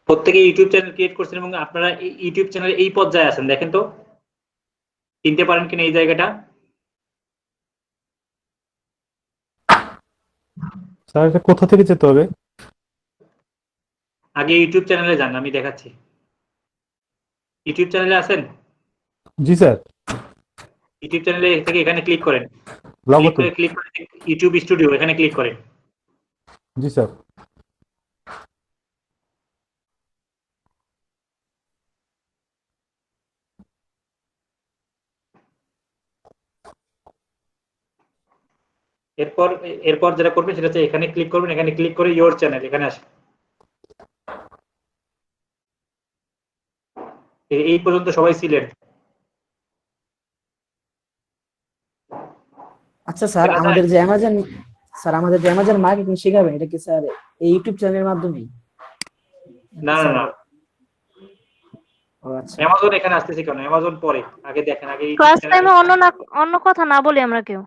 প্রত্যেকে YouTube channel create করছেন এবং আপনারা এই ইউটিউব চ্যানেলে এই পর্যায়ে আছেন, দেখেন তো চিনতে পারেন কিনা এই জায়গাটা। স্যার এটা কোথা থেকে যেতে হবে? আগে ইউটিউব চ্যানেলে যান, আমি দেখাচ্ছি। ইউটিউব চ্যানেলে আছেন? জি স্যার। ইউটিউব চ্যানেলে থেকে এখানে ক্লিক করেন, লগতে। ক্লিক করে ইউটিউব স্টুডিও এখানে ক্লিক করেন। জি স্যার। এরপর এরপর যেটা করবেন সেটা হচ্ছে এখানে ক্লিক করবেন, এখানে ক্লিক করে ইয়োর চ্যানেল এখানে আসেন। এই পর্যন্ত সবাই ছিলেন। আচ্ছা স্যার, আমাদের যে অ্যামাজন মার্কেটিং শেখাবেন, এটা কি স্যার এই ইউটিউব চ্যানেলের মাধ্যমেই? না না না, ও আচ্ছা। অ্যামাজন এখানে আসতেছে কেন? অ্যামাজন পরে, আগে দেখেন আগে ক্লাস টাইমে অন্য কথা না বলি আমরা কেউ।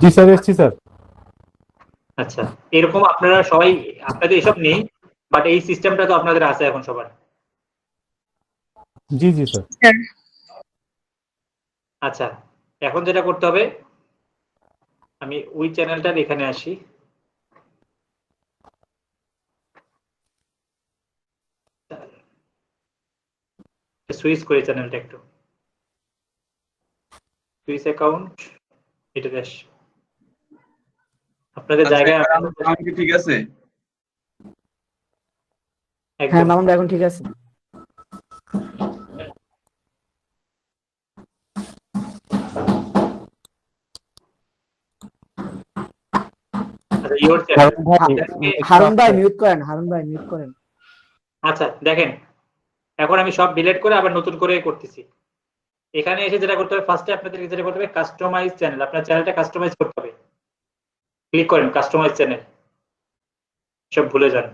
জি স্যার, এসছি স্যার। আচ্ছা, এরকম আপনারা সবাই, আপনাদের এসব নেই, বাট এই সিস্টেমটা তো আপনাদের আছে এখন সবার। জি জি স্যার। আচ্ছা, এখন যেটা করতে হবে, আমি ওই চ্যানেলটার এখানে আসি। সুইচ করে চ্যানেলটা একটু, সুইচ অ্যাকাউন্ট, এটা দেশ আপনাদের জায়গায়। ঠিক আছে, হ্যাঁ মামুন ভাই এখন ঠিক আছে। হারুন ভাই মিউট করেন। আচ্ছা দেখেন, এখন আমি সব ডিলিট করে আবার নতুন করে করতেছি। এখানে এসে যেটা করতে হবে, ফার্স্টে আপনাদের যেটা করতে হবে কাস্টমাইজ চ্যানেল, আপনার চ্যানেলটা কাস্টমাইজ করতে হবে। ক্লিক করেন কাস্টমাইজ চ্যানেল, সব ভুলে যান।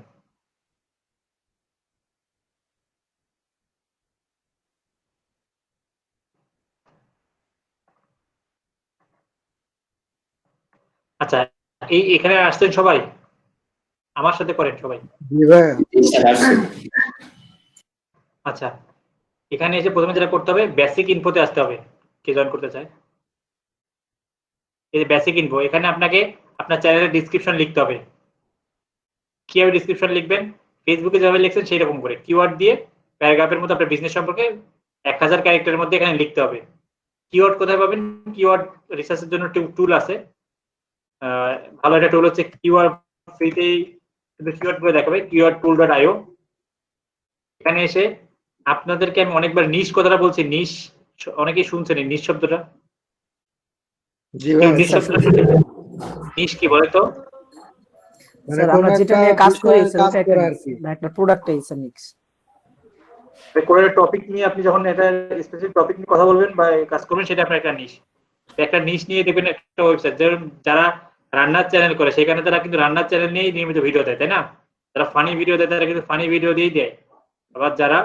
আচ্ছা, এখানে আসছেন সবাই, আমার সাথে করেন সবাই। আচ্ছা, এখানে এসে প্রথমে যেটা করতে হবে বেসিক ইনফোতে আসতে হবে। কে জয়েন করতে চায়? এই যে বেসিক ইনফো, এখানে আপনাকে আপনার চ্যানেলের ডিসক্রিপশন লিখতে হবে। কিভাবে ডিসক্রিপশন লিখবেন? ফেসবুকে যেভাবে লিখছেন সেই রকম করে কিওয়ার্ড দিয়ে প্যারাগ্রাফের মতো আপনার বিজনেস সম্পর্কে 1000 ক্যারেক্টারের মধ্যে এখানে লিখতে হবে। কিওয়ার্ড কোথায় পাবেন? কিওয়ার্ড রিসার্চের জন্য টুল আছে, ভালো একটা টুল হচ্ছে কিওয়ার্ড, ফ্রিতেই কিওয়ার্ড গুলো দেখাবে, keywordtool.io। এখানে এসে আপনাদেরকে আমি অনেকবার নিশ কথাটা বলছি, নিশ অনেকেই শুনছেন এই নিশ শব্দটা। নিশ শব্দটা নিশ কি বলে তো? স্যার আমরা যেটা নিয়ে কাজ করি সেটা একটা প্রোডাক্টই স্যার নিক্স। কোনো টপিক নিয়ে আপনি যখন একটা স্পেসিফিক টপিক নিয়ে কথা বলবেন বা কাজ করবেন, সেটা আপনার একটা নিশ। একটা নিশ নিয়ে দেখবেন একটা ওয়েবসাইট, যারা রান্নার চ্যানেল করে সেখানে তারা কিন্তু রান্নার চ্যানেল নিয়েই নিয়মিত ভিডিও দেয়, তাই না? যারা ফানি ভিডিও দেয় তারা কিন্তু ফানি ভিডিও দিয়েই দেয়। আবার যারা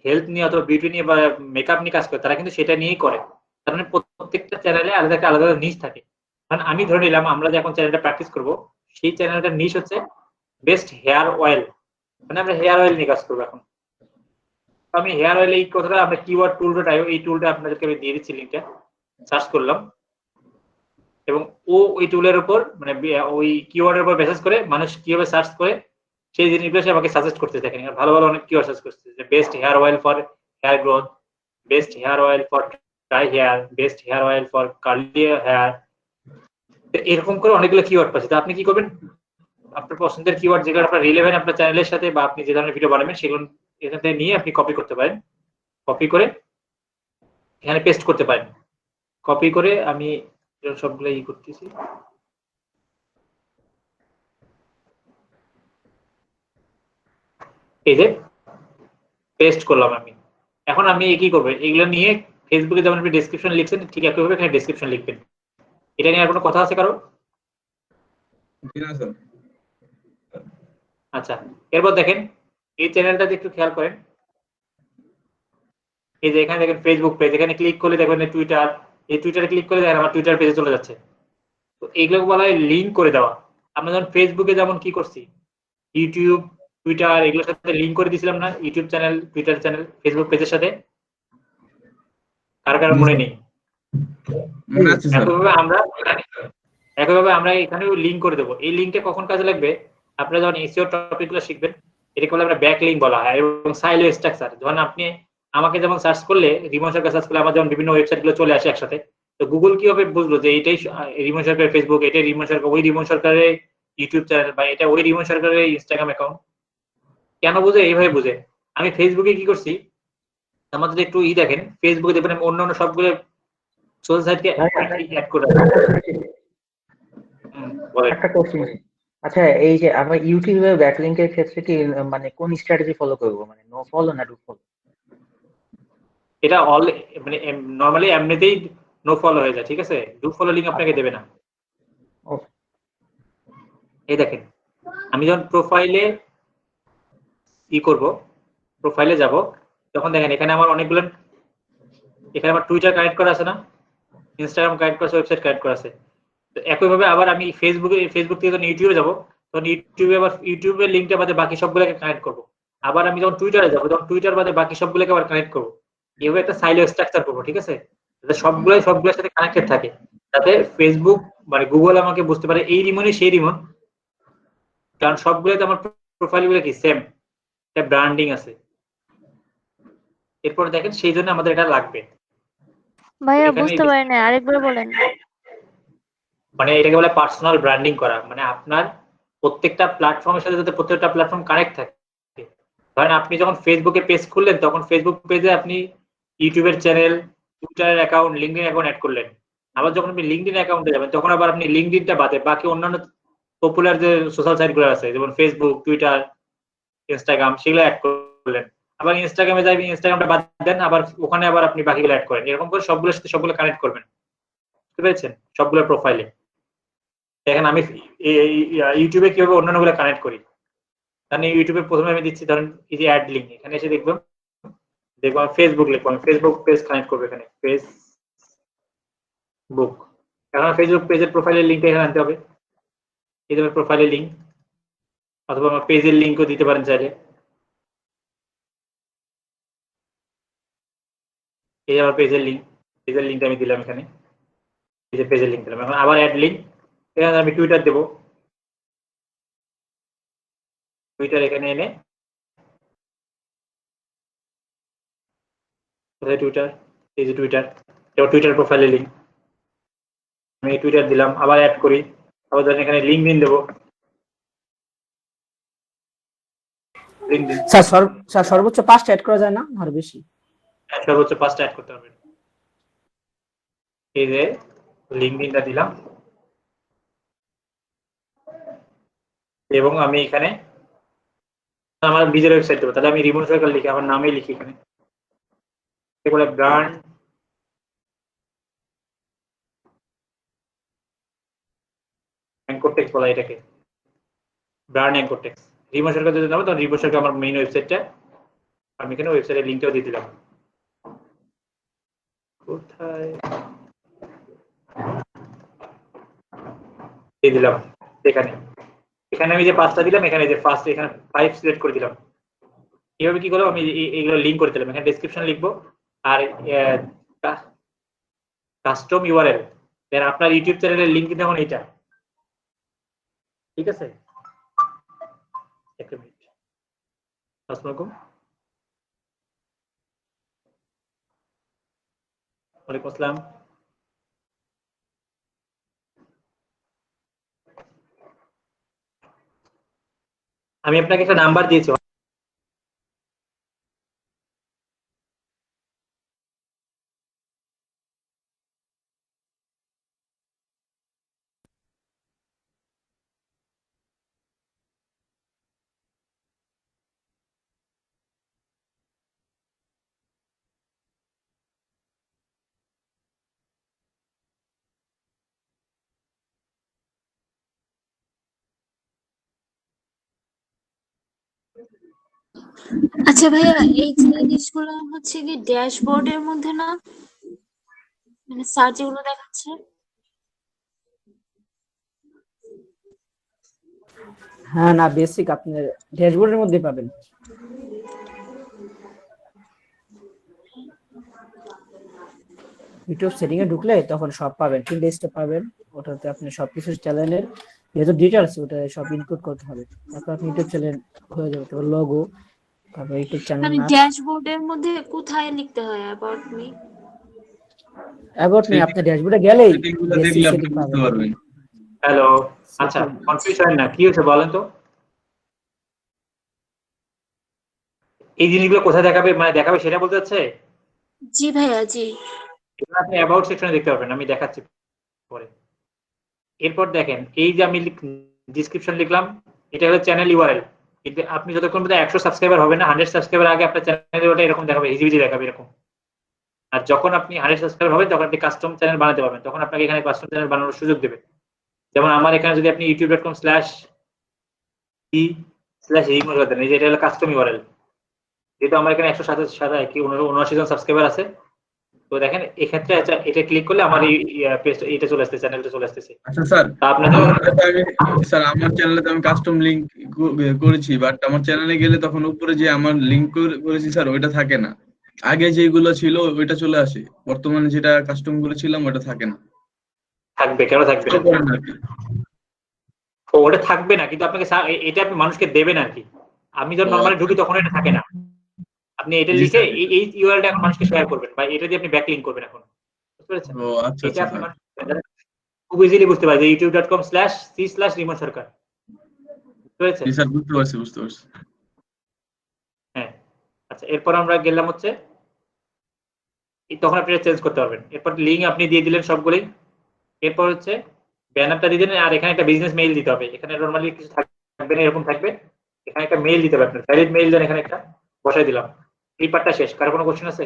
হেলথ নিয়ে অথবা বিউটি নিয়ে বা মেকআপ নিয়ে কাজ করে তারা কিন্তু সেটা নিয়েই করে। তার মানে প্রত্যেকটা চ্যানেলে আলাদা একটা আলাদা নিশ থাকে। কারণ আমি ধরে নিলাম আমরা যে এখন চ্যানেলটা প্র্যাকটিস করব, সেই চ্যানেলটার নিশ হচ্ছে বেস্ট হেয়ার অয়েল, মানে আমরা হেয়ার অয়েল নিয়ে কাজ করবো এখন। আমি হেয়ার অয়েল এই কথাটা আমরা keywordtool.io এই টুলটা আপনাদেরকে আমি দিয়ে দিচ্ছি, লিঙ্কটা সার্চ করলাম এবং ওই টুলের উপর মানে ওই কিওয়ার্ডের উপর বেসিস করে মানুষ কিভাবে সার্চ করে সেই জিনিসগুলো সে আমাকে সাজেস্ট করতে দেখেন। ভালো ভালো অনেক কিওয়ার্ড সার্চ করছে, যে best hair oil for hair growth, best hair oil for dry hair, best hair oil for curly hair, এরকম করে অনেকগুলো কিওয়ার্ড পাচ্ছে। তো আপনি কি করবেন, আপনার পছন্দের কিওয়ার্ড যেগুলো আপনার রিলেভেন্ট আপনার চ্যানেলের সাথে বা আপনি যে ধরনের ভিডিও বানাবেন সেগুলো এখান থেকে নিয়ে আপনি কপি করতে পারেন। কপি করে এখানে পেস্ট করতে পারেন। কপি করে আমি সবগুলো করতেছি। এই যে পেস্ট করলাম আমি। এখন আমি কি করবো, এগুলো নিয়ে ফেসবুকে যেমন আপনি ডেসক্রিপশন লিখছেন ঠিক একইভাবে এখানে ডেসক্রিপশন লিখবেন। এটা নিয়ে আর কোনো কথা আছে কারো? আচ্ছা, এরপর দেখেন এই চ্যানেলটা একটু খেয়াল করেন। এই যে এখানে দেখেন ফেসবুক পেজ, এখানে ক্লিক করলে দেখবেন টুইটার, এই টুইটারে ক্লিক করে দেখেন আমার টুইটার পেজে চলে যাচ্ছে। তো এইগুলো বলা হয় লিঙ্ক করে দেওয়া। আমরা যখন ফেসবুকে যেমন কি করছি, ইউটিউব টুইটার এগুলোর সাথে লিংক করে দিয়েছিলাম না, YouTube channel, Twitter channel, Facebook পেজের সাথে? কার মনে নেই? মনে আছে স্যার। একইভাবে আমরা এখানেও লিংক করে দেবো। এই লিংকটা কখন কাজে লাগবে? আপনারা যখন এসইও টপিকগুলো শিখবেন, এটাকে বলে আমরা ব্যাক লিংক বলা হয়, এবং সাইলো স্ট্রাকচার। যখন আপনি আমাকে যেমন সার্চ করলে, রিমন সরকার সার্চ করলে আমার যেমন বিভিন্ন ওয়েবসাইট গুলো চলে আসে একসাথে, তো গুগল কিভাবে বুঝলো যে এটাই রিমন সরকারের ফেসবুক, এটাই রিমন সরকার, ওই রিমন সরকারের ইউটিউব চ্যানেল, বা এটা ওই রিমন সরকারের ইনস্টাগ্রাম অ্যাকাউন্ট? কেন বুঝে? এইভাবে বুঝে। আমি ফেসবুকে কি করছি, আমাদের একটু দেখেন, ফেসবুকে দেখবেন আমি অন্যান্য সবগুলো সোশ্যাল সাইটকে অ্যাড করে রাখি। বলেন। একটা কোশ্চেন, আচ্ছা এই যে আমরা ইউটিউবে ব্যাকলিংকের ক্ষেত্রে কি মানে কোন স্ট্র্যাটেজি ফলো করব, মানে নো ফলো না ডু ফলো? এটা অল মানে নরমালি এমনিতেই নো ফলো হয়ে যায়, ঠিক আছে? ডু ফলো লিংক আপনাকে দেবে না। Okay. এই দেখেন, আমি যখন প্রোফাইলে করব, প্রোফাইলে যাব, তখন দেখেন এখানে আমার অনেকগুলো, এখানে আমার টুইটার কানেক্ট করা আছে না, ইনস্টাগ্রাম কানেক্ট করা আছে, ওয়েবসাইট কানেক্ট করা আছে। তো একইভাবে আবার আমি ফেসবুক থেকে যখন ইউটিউবে যাব, তখন ইউটিউবে আবার ইউটিউবের লিংকটা বাদে বাকি সবগুলোকে কানেক্ট করব। আবার আমি যখন টুইটারে যাব, তখন টুইটার বাদে বাকি সবগুলোকে আবার কানেক্ট করব। এইভাবে একটা সাইলো স্ট্রাকচার করবো, ঠিক আছে? যাতে সবগুলোর সাথে কানেক্টেড থাকে, যাতে ফেসবুক মানে গুগল আমাকে বুঝতে পারে এই রিমনই সেই রিমন, কারণ সবগুলোতে আমার প্রোফাইল গুলো কি সেম, একটা ব্র্যান্ডিং আছে। এরপর দেখেন সেই জন্য আমাদের এটা লাগবে। ভাইয়া এখানে বুঝতে পারি না, আরেকবার বলেন। মানে এটাকে বলে পার্সোনাল ব্র্যান্ডিং করা, মানে আপনার প্রত্যেকটা প্ল্যাটফর্মের সাথে যাতে প্রত্যেকটা প্ল্যাটফর্ম কানেক্ট থাকে। ধরেন আপনি যখন ফেসবুকে পেজ খুললেন, তখন ফেসবুক পেজে আপনি ইউটিউবের চ্যানেল, টুইটারের অ্যাকাউন্ট, লিঙ্কডইন অ্যাকাউন্ট অ্যাড করলেন। আবার যখন আপনি লিঙ্কডইন অ্যাকাউন্টে যাবেন, তখন আবার আপনি লিঙ্কডইনটা বাদে বাকি অন্যান্য পপুলার যে সোশ্যাল সাইটগুলো আছে, যেমন ফেসবুক, টুইটার, ইনস্টাগ্রাম, সেগুলো অ্যাড করলেন। আবার ইনস্টাগ্রামে যাবেন, ইনস্টাগ্রামটা বাদ দেন, আবার ওখানে আবার আপনি বাকিগুলো অ্যাড করেন। এরকম করে সবগুলোর সাথে সবগুলো কানেক্ট করবেন, বুঝতে পেরেছেন? সবগুলো প্রোফাইলে দেখেন আমি ইউটিউবে কিভাবে অন্যান্যগুলো কানেক্ট করি। তাহলে ইউটিউবে প্রথমে আমি দিচ্ছি, ধরেন এই যে অ্যাড লিঙ্ক, এখানে এসে দেখবো আমি ফেসবুক লিখবো, আমি ফেসবুক পেজ কানেক্ট করবো, এখানে ফেসবুক। এখন ফেসবুক পেজের প্রোফাইলের লিঙ্কটা এখানে আনতে হবে, এই যে প্রোফাইলের লিঙ্ক, অথবা আমার পেজের লিঙ্কও দিতে পারেন চাইলে। এই যে আমার পেজের লিঙ্কটা আমি দিলাম এখানে, এই যে পেজের লিঙ্ক দিলাম। এখন আবার অ্যাড লিঙ্ক, এখানে আমি টুইটার দেবো, টুইটার এখানে এনে, টুইটার, এই যে টুইটার, এবার টুইটার প্রোফাইলের লিঙ্ক আমি টুইটার দিলাম, আবার অ্যাড করি, আবার ধরেন এখানে লিঙ্কডইন দেবো, লিঙ্কডইন স্যার সর্বোচ্চ 5টা অ্যাড করা যায় না, আর বেশি? সর্বোচ্চ 5টা অ্যাড করতে হবে। এই যে লিঙ্কডইনটা দিলাম, এবং আমি এখানে আমার নিজের ওয়েবসাইট দেবো, তাহলে আমি রিমন সরকার লিখে আমার নামে লিখি এখানে, এগুলো ব্র্যান্ড অ্যাঙ্কর টেক্সট বলা এটাকে, ব্র্যান্ড অ্যাঙ্কর টেক্সট। রিমন সরকার যদি যাবো, তখন রিমন সরকার আমার মেইন ওয়েবসাইটটা, আমি এখানে ওয়েবসাইটের লিঙ্কটাও দিয়ে দিলাম। কোথায় দিয়ে দিলাম? এখানে আমি যে 5টা দিলাম, এখানে যে ফার্স্ট এখানে 5 সিলেক্ট করে দিলাম। এইভাবে কি করলাম, আমি এইগুলো লিঙ্ক করে দিলাম, এখানে ডেসক্রিপশন লিখবো, আর কাস্টম ইউআরএল, দেন আপনার ইউটিউব চ্যানেলের লিঙ্ক যেমন এইটা, ঠিক আছে? এক মিনিট, আসসালামু আলাইকুম। ওয়ালাইকুম আসসালাম। আমি আপনাকে একটা নাম্বার দিয়েছি, আচ্ছা ভাইয়া, এই জিনিসগুলো হচ্ছে কি ড্যাশবোর্ডের মধ্যে না, মানে সার্চ এগুলো দেখাচ্ছে? হ্যাঁ না, বেসিক আপনার ড্যাশবোর্ডের মধ্যে পাবেন। ইউটিউব সেটিং এ ঢুকলে তখন সব পাবেন, 3 স্টেপ পাবেন। ওটাতে আপনি সবকিছু চ্যানেলের যত ডিটেইলস ওটা সব ইনপুট করতে হবে, তারপর আপনি ইউটিউব চ্যানেল হয়ে যাবে। তারপর লোগো, তারপর ইউটিউব চ্যানেল মানে নাম। ড্যাশবোর্ডের মধ্যে কোথায় লিখতে হয় অ্যাবাউট মি? অ্যাবাউট মি আপনি ড্যাশবোর্ডে গেলেই সেটিং গুলো বেসিক দেখলে আপনি সেটিং বুঝতে পাবেন। পারবেন। হ্যালো, আচ্ছা কনফিউজ হয় না, কি হয়েছে বলেন তো? এই জিনিসগুলো কোথায় দেখাবে, মানে দেখাবে সেটা বলতে চাচ্ছে? জি ভাইয়া, জি। এখানে আপনি অ্যাবাউট সেকশনে দেখতে পাবেন, আমি দেখাচ্ছি পরে। এরপর দেখেন, এই যে আমি ডিসক্রিপশন লিখলাম, এটা হলো চ্যানেল ইউআরএল। কিন্তু আপনি যতক্ষণ পর্যন্ত 100 সাবস্ক্রাইবার হবে না, 100 সাবস্ক্রাইবার আগে আপনার চ্যানেলে ওটা এরকম দেখাবে, হিজিবিজি দেখাবে এরকম। আর যখন আপনি 100 সাবস্ক্রাইবার হবেন তখন আপনি কাস্টম চ্যানেল বানাতে পারবেন, তখন আপনাকে এখানে কাস্টম চ্যানেল বানানোর সুযোগ দেবে। যেমন আমার এখানে যদি আপনি youtube.com/e/rimor দেন, এই যে এটা হলো কাস্টম ইউআরএল। যেহেতু আমার এখানে 179 জন সাবস্ক্রাইবার আছে, তো দেখেন এক্ষেত্রে এটা ক্লিক করলে আমার এই পেজটা এটা চলে আসছে, চ্যানেলটা চলে আসতেছে। আচ্ছা স্যার, তা আপনাদের আমার চ্যানেলে তো আমি কাস্টম লিংক করেছি, বাট আমার চ্যানেলে গেলে তখন উপরে যে আমার লিংক করেছি স্যার ওইটা থাকে না। আগে যেগুলো ছিল ওইটা চলে আসে, বর্তমানে যেটা কাস্টম করেছিলাম ওটা থাকে না। থাকবে, কেন থাকবে না? ওটা থাকবে না, কিন্তু আপনাকে এটা আপনি মানুষকে দেবেন আর কি। আমি যখন নরমালি ঢুকি তখন এটা থাকে না। আপনি এটা লিখে এই ইউআরএলটা এখন মানুষকে শেয়ার করবেন, বা এটা দিয়ে আপনি ব্যাকলিংক করবেন এখন, বুঝতে পেরেছেন? ও আচ্ছা এটা আচ্ছা আপনি স্যার। খুব ইজিলি বুঝতে পারেন যে youtube.com/c/rimor সরকার, বুঝতে পেরেছেন? জি স্যার, বুঝতে পারছি বুঝতে পারছি। হ্যাঁ, আচ্ছা এরপর আমরা গেলাম হচ্ছে তখন আপনি চেঞ্জ করতে পারবেন। এরপর লিঙ্ক আপনি দিয়ে দিলেন সবগুলোই। এরপর হচ্ছে ব্যানারটা দিয়ে দিলেন, আর এখানে একটা বিজনেস মেইল দিতে হবে। এখানে নরমালি কিছু থাকবে না, এরকম থাকবে। এখানে একটা মেইল দিতে হবে আপনার, ভ্যালিড মেইল দেন, এখানে একটা বসাই দিলাম। এই পার্টটা শেষ। কারো কোনো কোশ্চেন আছে?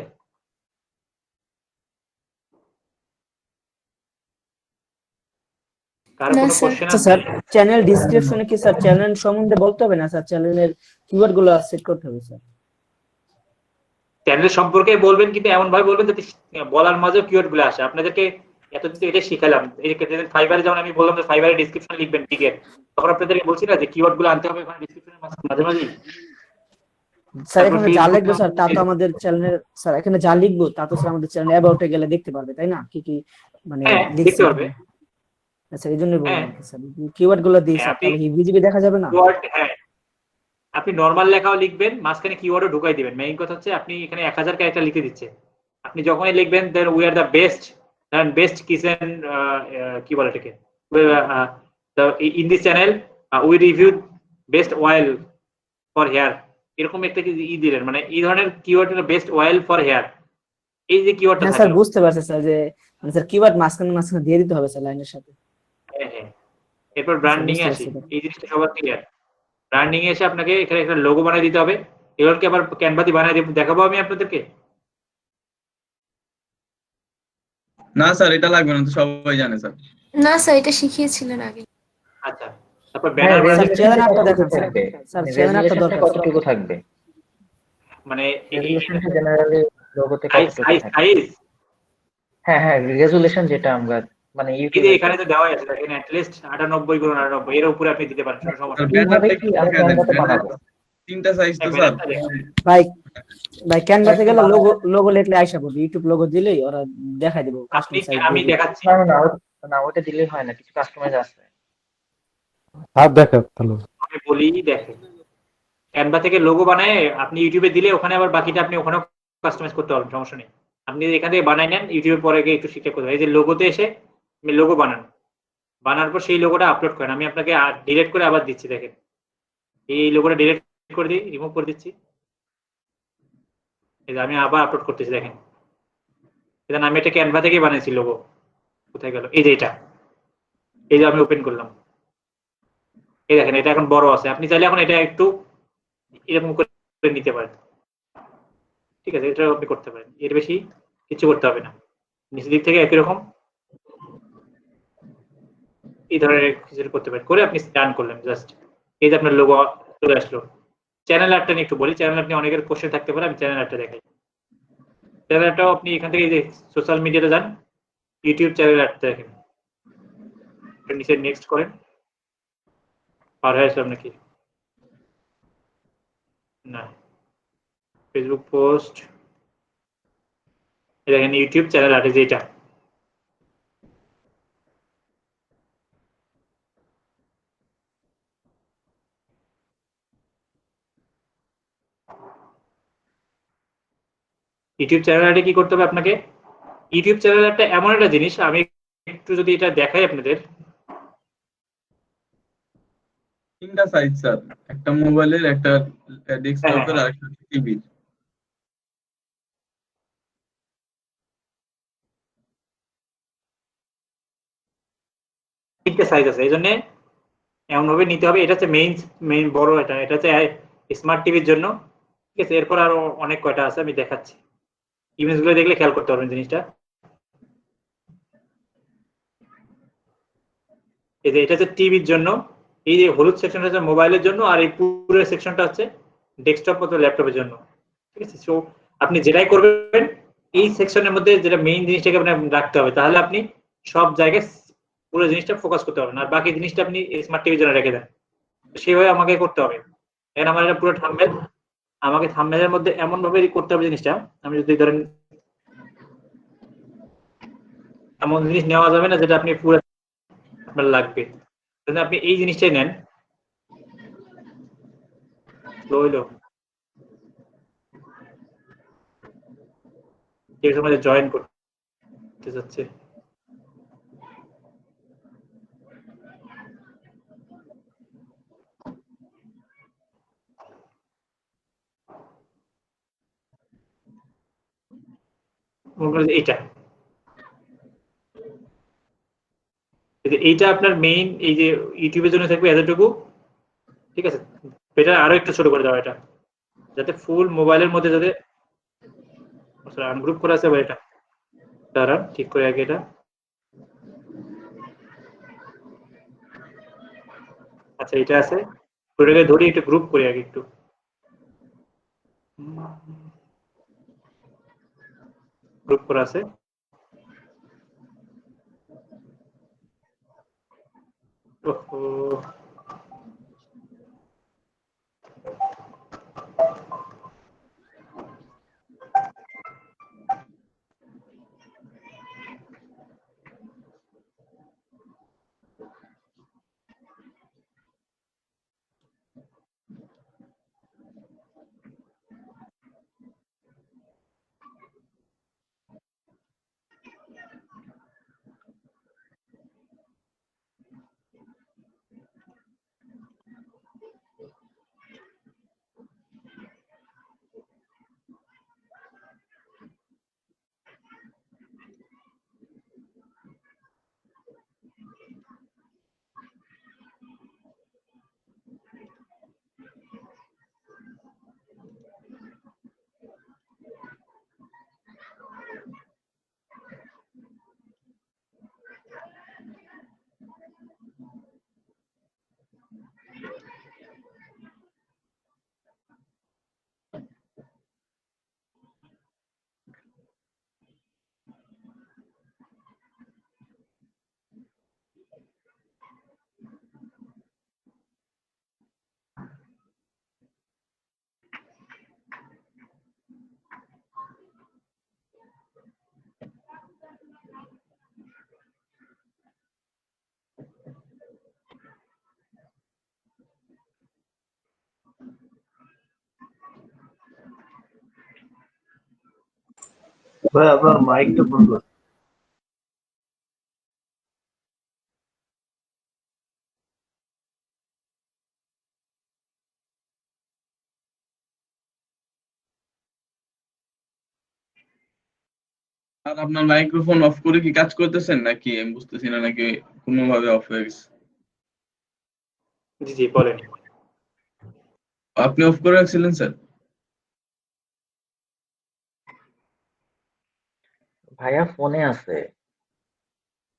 কারো কোনো কোশ্চেন আচ্ছা আছে? স্যার, চ্যানেল ডেসক্রিপশনে কি স্যার চ্যানেল সম্বন্ধে বলতে হবে না স্যার? চ্যানেলের কিওয়ার্ড গুলো সেট করতে হবে স্যার। চ্যানেল সম্পর্কে বলবেন, কিন্তু এমন ভাবে বলবেন যাতে বলার মাঝেও কিওয়ার্ড গুলো আসে। আপনাদেরকে এতদিন তো এটা শিখালাম। এই যে ফাইবারে যেমন আমি বললাম যে ফাইবারে ডেসক্রিপশন লিখবেন টিকেট, তখন আপনাদেরকে বলছি না যে কিওয়ার্ড গুলো আনতে হবে ওখানে ডেসক্রিপশনের মাঝে মাঝে। স্যার এখানে যা লিখবো স্যার তা তো আমাদের চ্যানেলের, স্যার এখানে যা লিখবো তা তো স্যার আমাদের চ্যানেল অ্যাবাউটে গেলে দেখতে পারবে, তাই না? কি কি মানে দেখতে পারবে। আচ্ছা এই জন্যই বললাম স্যার, কিওয়ার্ড গুলো দিই স্যার, তাহলে হিজিবি দেখা যাবে না। কিওয়ার্ড, হ্যাঁ আপনি নরমাল লেখাও লিখবেন, মাঝখানে কিওয়ার্ডও ঢুকাই দিবেন। মেইন কথা হচ্ছে আপনি এখানে 1000 ক্যারেক্টার লিখে দিচ্ছে। আপনি যখনই লিখবেন then we are the best, then best kitchen, কি বলে এটাকে, in this channel we review best oil for hair, এরকম একটা দিলেন, মানে এই ধরনের কিওয়ার্ড হলো বেস্ট অয়েল ফর হেয়ার। এই যে কিওয়ার্ডটা হ্যাঁ স্যার বুঝতে পারছি স্যার, যে মানে স্যার কিওয়ার্ড মাঝখানে দিয়ে দিতে হবে স্যার লাইনের সাথে। হ্যাঁ হ্যাঁ। এরপর ব্র্যান্ডিং এ আসি, এই জিনিসটা সবার ক্লিয়ার। ব্র্যান্ডিং এ এসে আপনাকে এখানে একটা লোগো বানিয়ে দিতে হবে। এগুলোকে আবার ক্যানভাতে বানিয়ে দেখাবো আমি আপনাদেরকে। না স্যার, এটা লাগবে না, তো সবাই জানে স্যার। না স্যার, এটা শিখিয়েছিলেন আগে। আচ্ছা, তারপর হ্যাঁ, ব্যানার স্যার চ্যানেল আপটা কতটুকু দেখান স্যার। থাকবে? স্যার চ্যানেল আপটা রেজুলেশনটা দরকার। কতটুকু থাকবে? মানে রেজুলেশনটা জেনারেলি লোগোতে সাইজ কতটুকু থাকবে? সাইজ হ্যাঁ হ্যাঁ, রেজুলেশন যেটা আমরা মানে এই যে ইউটিউবে এখানে তো দেওয়া আছে, দেখেন অ্যাট লিস্ট 98x98, এর উপরে আপনি দিতে পারেন, কোনো সমস্যা নেই। এইভাবে কি আমি ক্যানভাতে বানাবো? তিনটা সাইজ তো স্যার। ব্যানারটা দেখেন। ভাই ক্যানভাসে গেলে লোগো লিখলে আইসা পড়বে, ইউটিউব লোগো দিলেই ওরা দেখাই দেবো কাস্টম সাইজ। আমি দেখাচ্ছি। না না না, না ওটা দিলেই হয় না, কিছু কাস্টমাইজ আছে। হাত দেখা তাহলে। আমি বলি দেখেন, ক্যানভা থেকে লোগো বানায় আপনি ইউটিউবে দিলে ওখানে আবার বাকিটা আপনি ওখানেও কাস্টমাইজ করতে পারবেন, সমস্যা নেই। আপনি এখান থেকে বানাই নেন, ইউটিউবে পরে গিয়ে একটু শিখে করতে হবে। এই যে লোগোতে এসে আপনি লোগো বানান, বানার পর সেই লোগোটা আপলোড করেন। আমি আপনাকে ডিলিট করে আবার দিচ্ছি, দেখেন এই লোগোটা ডিলিট করে দিই, রিমুভ করে দিচ্ছি। এই যে আমি আবার আপলোড করতেছি, দেখেন এটা আমি এটা ক্যানভা থেকে বানিয়েছি লোগো। কোথায় গেল? এই যে এটা, এই যে আমি ওপেন করলাম, এই দেখেন এটা এখন বড় আছে। আপনি চাইলে এখন এটা একটু এরকম করে নিতে পারেন, ঠিক আছে? এটা আপনি করতে পারেন, এর বেশি কিছু করতে হবে না। নিচের দিক থেকে একই রকম এই ধরনের কিছু করতে পারেন, করে আপনি স্ক্যান করলেন জাস্ট, এই যে আপনার লোগো চলে আসলো। চ্যানেল আর্টটা নিয়ে একটু বলি, চ্যানেল আপনি অনেকের কোশ্চেন থাকতে পারে, আমি চ্যানেল আর্টটা দেখাই। চ্যানেল আর্টটাও আপনি এখান থেকে এই যে সোশ্যাল মিডিয়াতে যান, ইউটিউব চ্যানেল আর্টটা দেখেন, নিচে নেক্সট করেন। পার হয়ে আসলাম নাকি? না, ফেসবুক পোস্ট, দেখেন ইউটিউব চ্যানেল আছে যেটা, ইউটিউব চ্যানেল কি করতে হবে আপনাকে? ইউটিউব চ্যানেল একটা এমন একটা জিনিস, আমি একটু যদি এটা দেখাই আপনাদের, তিনটা সাইজ স্যার, একটা মোবাইলের, একটা হ্যাঁ হ্যাঁ ডেস্কটপের, হ্যাঁ, আর একটা টিভির। তিনটে সাইজ আছে, এই জন্য এমন ভাবে নিতে হবে। এটা হচ্ছে মেইন, মেইন বড়, এটা হচ্ছে স্মার্ট টিভির জন্য, ঠিক আছে। এরপর আরো অনেক কয়টা আছে, আমি দেখাচ্ছি, ইমেজ গুলো দেখলে খেয়াল করতে পারবেন জিনিসটা। এই যে এটা হচ্ছে টিভির জন্য, এই যে হলুদ সেকশনটা হচ্ছে মোবাইলের জন্য, আর এই পুরো সেকশনটা হচ্ছে ডেস্কটপ অথবা ল্যাপটপের জন্য, ঠিক আছে। সো আপনি যেটাই করবেন এই সেকশনের মধ্যে যেটা মেইন জিনিসটাকে আপনি রাখতে হবে, তাহলে আপনি সব জায়গায় পুরো জিনিসটা ফোকাস করতে পারবেন, আর বাকি জিনিসটা আপনি স্মার্ট টিভির জন্য রেখে দেন। সেভাবে আমাকে করতে হবে। এখন আমার এটা পুরো থাম্বনেল, আমাকে থাম্বনেলের মধ্যে এমন ভাবে করতে হবে জিনিসটা, আমি যদি ধরেন এমন জিনিস নেওয়া যাবে না যেটা আপনি পুরো আপনার লাগবে, যদি আপনি এই জিনিসটাই নেন, হইলো কেউ সময় জয়েন করতে যাচ্ছে, মনে করেন যে এইটা, এইটা আপনার মেইন, এই যে ইউটিউবের জন্য থাকবে এতটুকু, ঠিক আছে। এটা আরো একটু ছোট করে দেওয়া, এটা যাতে ফুল মোবাইলের মধ্যে যাতে আনগ্রুপ করা আছে, বা এটা দাঁড়ান ঠিক করে আগে এটা, আচ্ছা এটা আছে, ওটাকে ধরি একটু গ্রুপ করি আগে একটু, গ্রুপ করা আছে। ওহো, ভাই আপনার মাইকটা বন্ধ। আর আপনার মাইক্রোফোন অফ করে কি কাজ করতেছেন নাকি, আমি বুঝতেছি না, নাকি কোনোভাবে অফ হয়ে গেছে? জি জি বলেন। আপনি অফ করে রাখছিলেন স্যার? ভাইয়া ফোনে আছে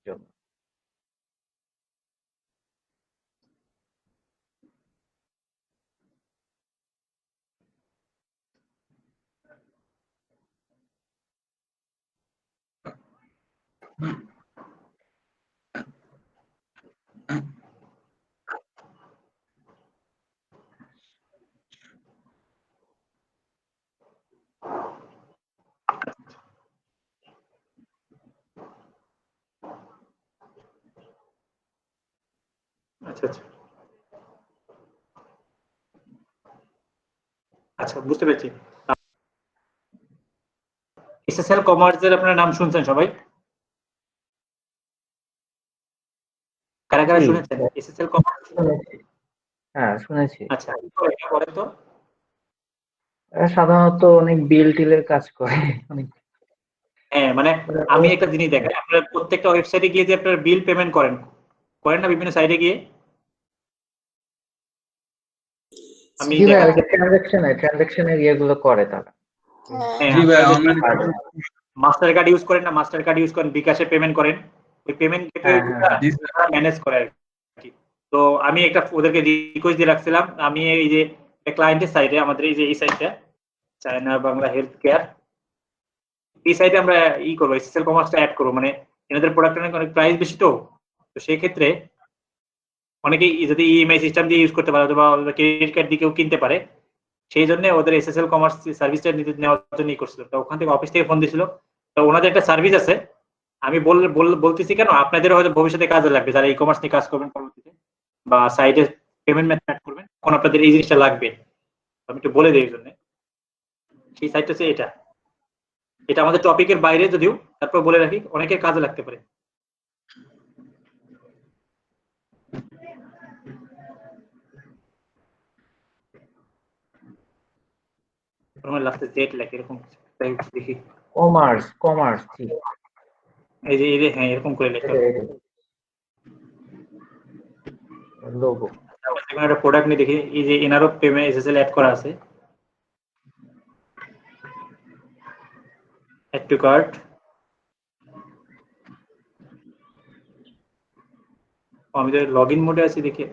জন্য। আচ্ছা আচ্ছা আচ্ছা, বুঝতে পেরেছি। এসএসএল কমার্সের আপনার নাম শুনছেন সবাই? কারা কারা জি, শুনেছেন এসএসএল কমার্স? শুনেছি। হ্যাঁ, শুনেছি। আচ্ছা, কি করে এটা বলেন তো? এরা সাধারণত অনেক বিল টিলের কাজ করে অনেক। হ্যাঁ, মানে আমি একটা জিনিস দেখাই, আপনার প্রত্যেকটা ওয়েবসাইটে গিয়ে যে আপনার বিল পেমেন্ট করেন না বিভিন্ন সাইটে গিয়ে? আমি জি ভাই, দেখাচ্ছি। ট্রানজাকশনের ইয়েগুলো করে তারা। হ্যাঁ, জি ভাই, আপনারা অনলাইন মাস্টার কার্ড ইউজ করেন না, মাস্টার কার্ড ইউজ করেন, বিকাশে পেমেন্ট করেন, ওই পেমেন্ট হ্যাঁ, গেটওয়েগুলো হ্যাঁ, জি স্যার। তারা ম্যানেজ করে আর কি। তো আমি একটা ওদেরকে রিকোয়েস্ট দিয়ে রাখছিলাম, আমি এই যে ক্লায়েন্টের সাইডে আমাদের এই যে এই সাইটটা চায়না বাংলা হেলথ কেয়ার, এই সাইটে আমরা করবো এসএসএল কমার্সটা অ্যাড করবো, মানে এনাদের প্রোডাক্টের অনেক প্রাইস বেশি, তো সেই ক্ষেত্রে অনেকেই যদি ইএমআই সিস্টেম দিয়ে ইউজ করতে পারে অথবা ক্রেডিট কার্ড দিয়ে কেউ কিনতে পারে, সেই জন্য ওদের এসএসএল কমার্স সার্ভিসটা নেওয়ার জন্যই করছিল। তো ওখান থেকে অফিস থেকে ফোন দিয়েছিল, তো ওনাদের একটা সার্ভিস আছে, আমি বলতেছি কেন, আপনাদের হয়তো ভবিষ্যতে কাজে লাগবে যারা ই কমার্স নিয়ে কাজ করবেন পরবর্তীতে বা সাইডে পেমেন্ট মেথড অ্যাড করবেন, তখন আপনাদের এই জিনিসটা লাগবে। আমি একটু বলে দিই এই জন্য। সেই সাইটটা হচ্ছে এটা, এটা আমাদের টপিকের বাইরে যদিও, তারপর বলে রাখি অনেকের কাজে লাগতে পারে। আমার লাস্টে জেট লেখে এরকম তাই দেখি, কমার্স জি। এই যে হ্যাঁ এরকম করে লেখা। লোগো। এখানে একটা প্রোডাক্ট নিয়ে দেখি, এই যে এনারও পেমেন্ট এসএসএল অ্যাড করা আছে, অ্যাড টু কার্ট। আমি তো লগইন মোডে আছি, দেখি।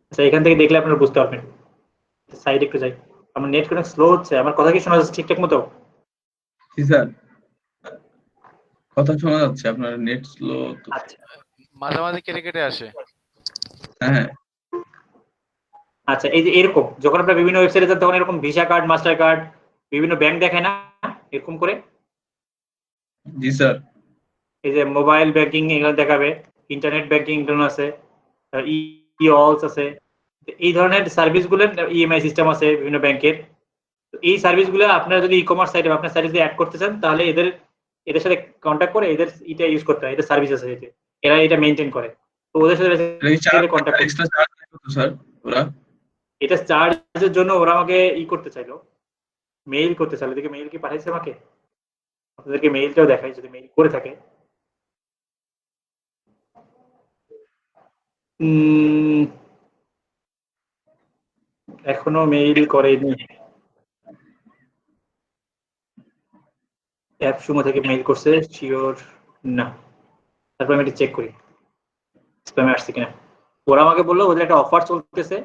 আচ্ছা, এখান থেকে দেখলে আপনারা বুঝতে পারবেন। সাইড একটু যাই, আমার নেট কানেক্ট স্লো হচ্ছে, আমার কথা কি শোনা যাচ্ছে ঠিকঠাক মতো? জি স্যার, কথা শোনা যাচ্ছে, আপনার নেট স্লো তো। আচ্ছা মাঝে মাঝে কেটে কেটে আসে। হ্যাঁ আচ্ছা, এই যে এরকম যখন আপনারা বিভিন্ন ওয়েবসাইটে যান তখন এরকম ভিসা কার্ড, মাস্টার কার্ড, বিভিন্ন ব্যাংক দেখায় না এরকম করে? জি স্যার। এই যে মোবাইল ব্যাংকিং এগুলো দেখাবে, ইন্টারনেট ব্যাংকিং এগুলো আছে, ই অলস আছে, এই ধরনের সার্ভিসগুলোর ইএমআই সিস্টেম আছে বিভিন্ন ব্যাংকের। এই সার্ভিসগুলো আপনারা যদি ই কমার্স সাইটে আপনার সাইটে যদি অ্যাড করতে চান, তাহলে এদের সাথে কন্ট্যাক্ট করে এদের এটা ইউজ করতে হয়, এদের সার্ভিস আছে এতে, এরা এটা মেনটেন করে। তো ওদের সাথে কন্ট্যাক্ট করতে, এক্সট্রা চার্জ কত স্যার ওরা? এটা চার্জের জন্য ওরা আমাকে করতে চাইলো, মেইল করতে চাইলো। দেখি মেইল কি পাঠাইছে আমাকে, আপনাদেরকে মেইলটাও দেখাই যদি মেইল করে থাকে। এখনো মেইল করেনি, অ্যাপ সুমো থেকে মেইল করছে শিওর না। তারপর আমি এটা চেক করি স্প্যামে আসছে কিনা। ওরা আমাকে বললো ওদের একটা অফার চলতেছে,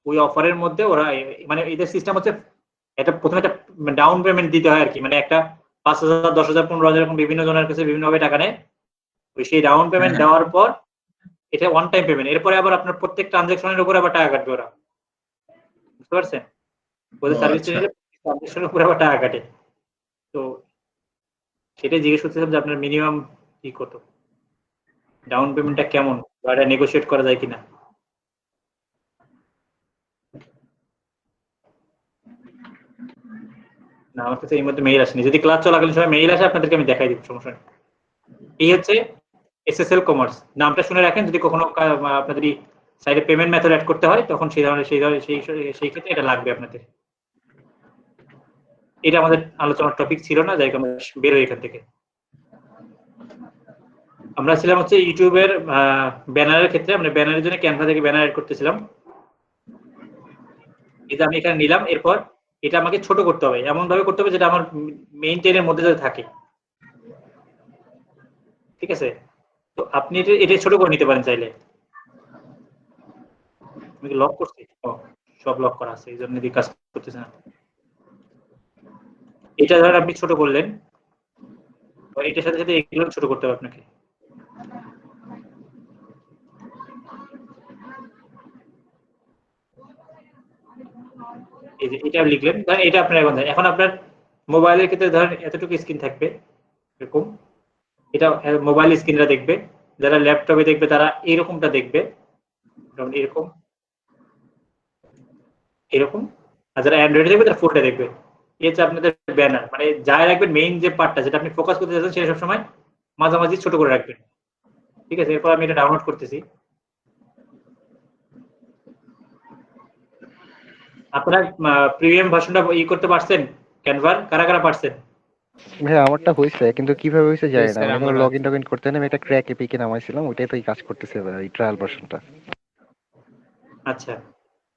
ওই অফারের মধ্যে ওরা মানে এদের সিস্টেম হচ্ছে এটা প্রথমে একটা ডাউন পেমেন্ট দিতে হয় আর কি, মানে একটা 5,000 10,000 15,000 এরকম বিভিন্ন জনের কাছে বিভিন্নভাবে টাকা নেয়। ওই সেই ডাউন পেমেন্ট দেওয়ার পর এটা ওয়ান টাইম পেমেন্ট, এরপরে আবার আপনার প্রত্যেক ট্রানজাকশনের উপর আবার টাকা কাটবে ওরা, বুঝতে পারছেন? ওদের সার্ভিসটা নিলে ট্রানজাকশনের উপর আবার টাকা কাটে। তো সেটাই জিজ্ঞেস করতেছিলাম যে আপনার মিনিমাম কি কত, ডাউন পেমেন্টটা কেমন, বা এটা নেগোশিয়েট করা যায় কিনা। না, আমার কাছে এই মধ্যে মেইল আসেনি, যদি ক্লাস চলাকালীন সময় মেইল আসে আপনাদেরকে আমি দেখাই দিব, সমস্যা নেই। এই হচ্ছে এসএসএল কমার্স, নামটা শুনে রাখেন, যদি কখনো আপনাদের সাইডে পেমেন্ট মেথড অ্যাড করতে হয় তখন সেই ক্ষেত্রে এটা লাগবে আপনাদের। এটা আমাদের আলোচনার টপিক ছিল না, যাই আমরা বেরোই এখান থেকে। আমরা ছিলাম হচ্ছে ইউটিউবের ব্যানারের ক্ষেত্রে, আমরা ব্যানারের জন্য ক্যানভা থেকে ব্যানার অ্যাড করতেছিলাম। এটা আমি এখানে নিলাম, এরপর এটা আমাকে ছোট করতে হবে, এমন ভাবে করতে হবে যেটা আমার মেইন টেনের মধ্যে যাতে থাকে, ঠিক আছে? তো আপনি এটা ছোট করে নিতে পারেন চাইলে। আমি লক করছি, সব লক করা আছে, এই জন্য কাজ করতেছে না। এটা ধরেন আপনি ছোট করলেন, এটার সাথে সাথে এগুলো ছোট করতে হবে আপনাকে। এই যে এটা লিখলেন, ধরেন এটা আপনার এখন আপনার মোবাইলের ক্ষেত্রে ধরেন এতটুকু স্ক্রিন থাকবে এরকম, এটা মোবাইল স্ক্রিনটা দেখবে, যারা ল্যাপটপে দেখবে তারা এরকমটা দেখবে, যেমন এরকম এরকম। আর যারা অ্যান্ড্রয়েডে দেখবে তারা ফুলটা দেখবে। এই হচ্ছে আপনাদের ব্যানার, মানে যা রাখবেন মেইন যে পার্টটা যেটা আপনি ফোকাস করতে চাচ্ছেন সেটা সবসময় মাঝামাঝি ছোট করে রাখবেন। ঠিক আছে, এরপর আমি এটা ডাউনলোড করতেছি। আপনারা প্রিমিয়াম ভার্সনটা করতে পারছেন ক্যানভার? কারা কারা পারছেন? ভাই আমারটা হয়েছে, কিন্তু কিভাবে হয়েছে জানি না। স্যার মানে কোনো আমার লগ ইন টগিন করতে না, আমি একটা ক্র্যাক এপিকে নামাইছিলাম, ওইটাই তো কাজ করতেছে ভাই, এই ট্রায়াল ভার্সনটা। আচ্ছা,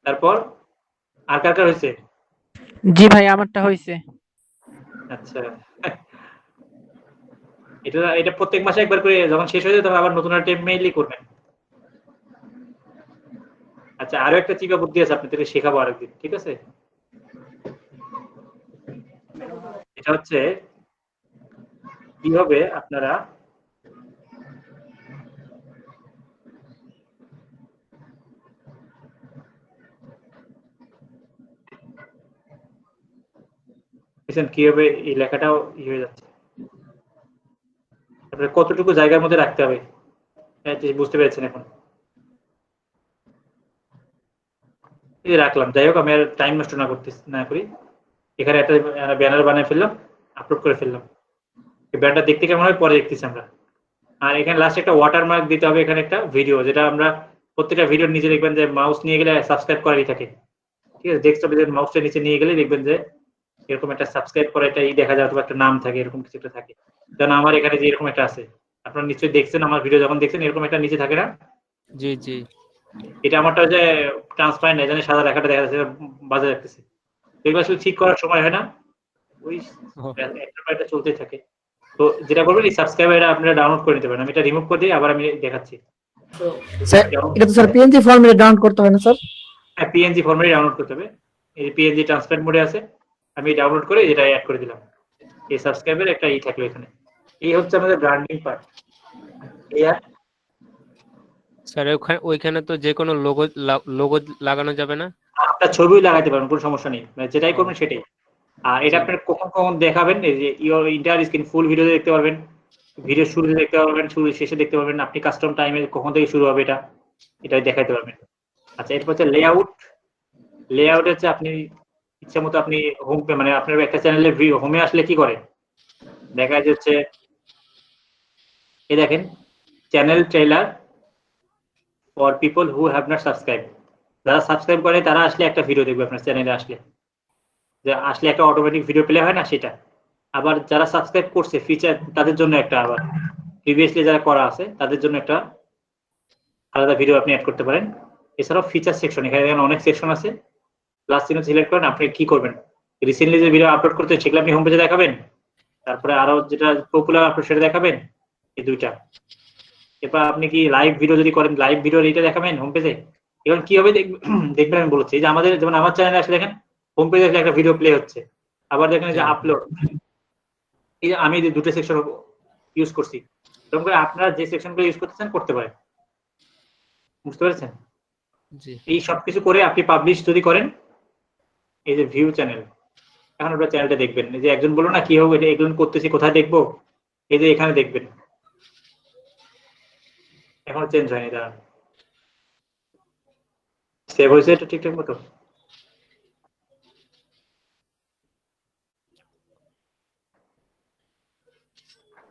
তারপর আর কার কার হয়েছে? জি ভাই আমারটা হয়েছে। আচ্ছা, এটা প্রত্যেক মাসে একবার করে যখন শেষ হয়ে যায় তখন আবার নতুন একটা মেইলই করবেন। আচ্ছা, আরো একটা চিপা বুদ্ধি আছে, আপনাদেরকে শেখাবো আরেকদিন, ঠিক আছে? এটা হচ্ছে কিভাবে আপনারা কিভাবে এই লেখাটাও হয়ে যাচ্ছে, আপনার কতটুকু জায়গার মধ্যে রাখতে হবে বুঝতে পেরেছেন এখন? এই রাখলাম, যাই হোক আমি আর টাইম নষ্ট না করি, এখানে একটা ব্যানার বানিয়ে ফেললাম, আপলোড করে ফেললাম। এই ব্যানারটা দেখতে কেমন হয় পরে দেখতেছি আমরা। আর এখানে লাস্ট একটা ওয়াটারমার্ক দিতে হবে, এখানে একটা ভিডিও, যেটা আমরা প্রত্যেকটা ভিডিওর নিচে দেখবেন যে মাউস নিয়ে গেলে সাবস্ক্রাইব করাই থাকে, ঠিক আছে? ডেস্কটপে মাউসটা নিচে নিয়ে গেলে দেখবেন যে এরকম একটা সাবস্ক্রাইব করা একটা দেখা যায়, অথবা একটা নাম থাকে, এরকম কিছু একটা থাকে। যেমন আমার এখানে যে এরকম একটা আছে, আপনারা নিশ্চয়ই দেখছেন, আমার ভিডিও যখন দেখছেন এরকম একটা নিচে থাকে না? জি জি। এটা আমারটা যে ট্রান্সপারেন্ট না, জানি সাদা লেখাটা দেখা যাচ্ছে, বাজে রাখতেছে। এগুলো আসলে ঠিক করার সময় হয় না, ওই একটা চলতেই থাকে। তো যেটা করবেন, এই সাবস্ক্রাইবার আপনারা ডাউনলোড করে নিতে পারেন। আমি এটা রিমুভ করে দিই, আবার আমি দেখাচ্ছি। স্যার এটা তো স্যার পিএনজি ফরম্যাটে ডাউনলোড করতে হবে না স্যার? হ্যাঁ, পিএনজি ফরম্যাটে ডাউনলোড করতে হবে। এই পিএনজি ট্রান্সপারেন্ট মোডে আছে, আমি ডাউনলোড করে এটা অ্যাড করে দিলাম। এই সাবস্ক্রাইবার একটা থাকলো এখানে। এই হচ্ছে আমাদের ব্র্যান্ডিং পার্ট। স্যার ওইখানে তো যে কোনো লোগো লাগানো যাবে না? আপনার ছবিও লাগাতে পারেন, কোনো সমস্যা নেই, মানে যেটাই করবেন সেটাই। আর এটা আপনার কখন কখন দেখাবেন, এই যে your inter screen full video দেখতে পারবেন, ভিডিও শুরুতে দেখতে পারবেন, শুরু শেষে দেখতে পারবেন, আপনি কাস্টম টাইমে কখন থেকে শুরু হবে এটাই দেখাতে পারবেন। আচ্ছা, এরপর হচ্ছে লেআউট হচ্ছে আপনি ইচ্ছা মতো আপনি হোম মানে আপনার একটা চ্যানেলের হোমে আসলে কি করে দেখা যাচ্ছে, এই দেখেন channel trailer for people who have not subscribe. যারা সাবস্ক্রাইব করে তারা আসলে একটা ভিডিও দেখবে আপনার চ্যানেলে, আসলে একটা অটোমেটিক ভিডিও প্লে হয় না সেটা। আবার যারা সাবস্ক্রাইব করছে ফিচার, তাদের জন্য একটা, আবার প্রিভিয়াসলি যারা করা আছে তাদের জন্য একটা আলাদা ভিডিও আপনি অ্যাড করতে পারেন। এছাড়াও ফিচার সেকশন, এখানে অনেক সেকশন আছে, প্লাস চিহ্ন সিলেক্ট করেন, আপনি কি করবেন, রিসেন্টলি যে ভিডিও আপলোড করতে সেগুলো আপনি হোম পেজে দেখাবেন, তারপরে আরো যেটা পপুলার আপলোড সেটা দেখাবেন, এই দুইটা। এরপর আপনি কি লাইভ ভিডিও যদি করেন, লাইভ ভিডিও এটা দেখাবেন হোম পেজে। এখন কি হবে দেখবেন, আমি বলছি যে আমাদের যেমন আমার চ্যানেলে আসলে দেখেন হোম পেজে একটা ভিডিও প্লে হচ্ছে, আবার দেখেন যে আপলোড, এই যে আমি যে দুটো সেকশন ইউজ করছি, এরকম করে আপনারা যে সেকশনগুলো ইউজ করতেছেন করতে পারেন। বুঝতে পেরেছেন? জি। এই সবকিছু করে আপনি পাবলিশ যদি করেন, এই যে ভিউ চ্যানেল, এখন আপনার চ্যানেলটা দেখবেন, এই যে একজন বললো না কি হবে এটা, এগুলো করতেছি কোথায় দেখবো, এই যে এখানে দেখবেন। এখন চেঞ্জ হয়নি, দাঁড়ান, সেভ হয়েছে এটা ঠিকঠাক মতো?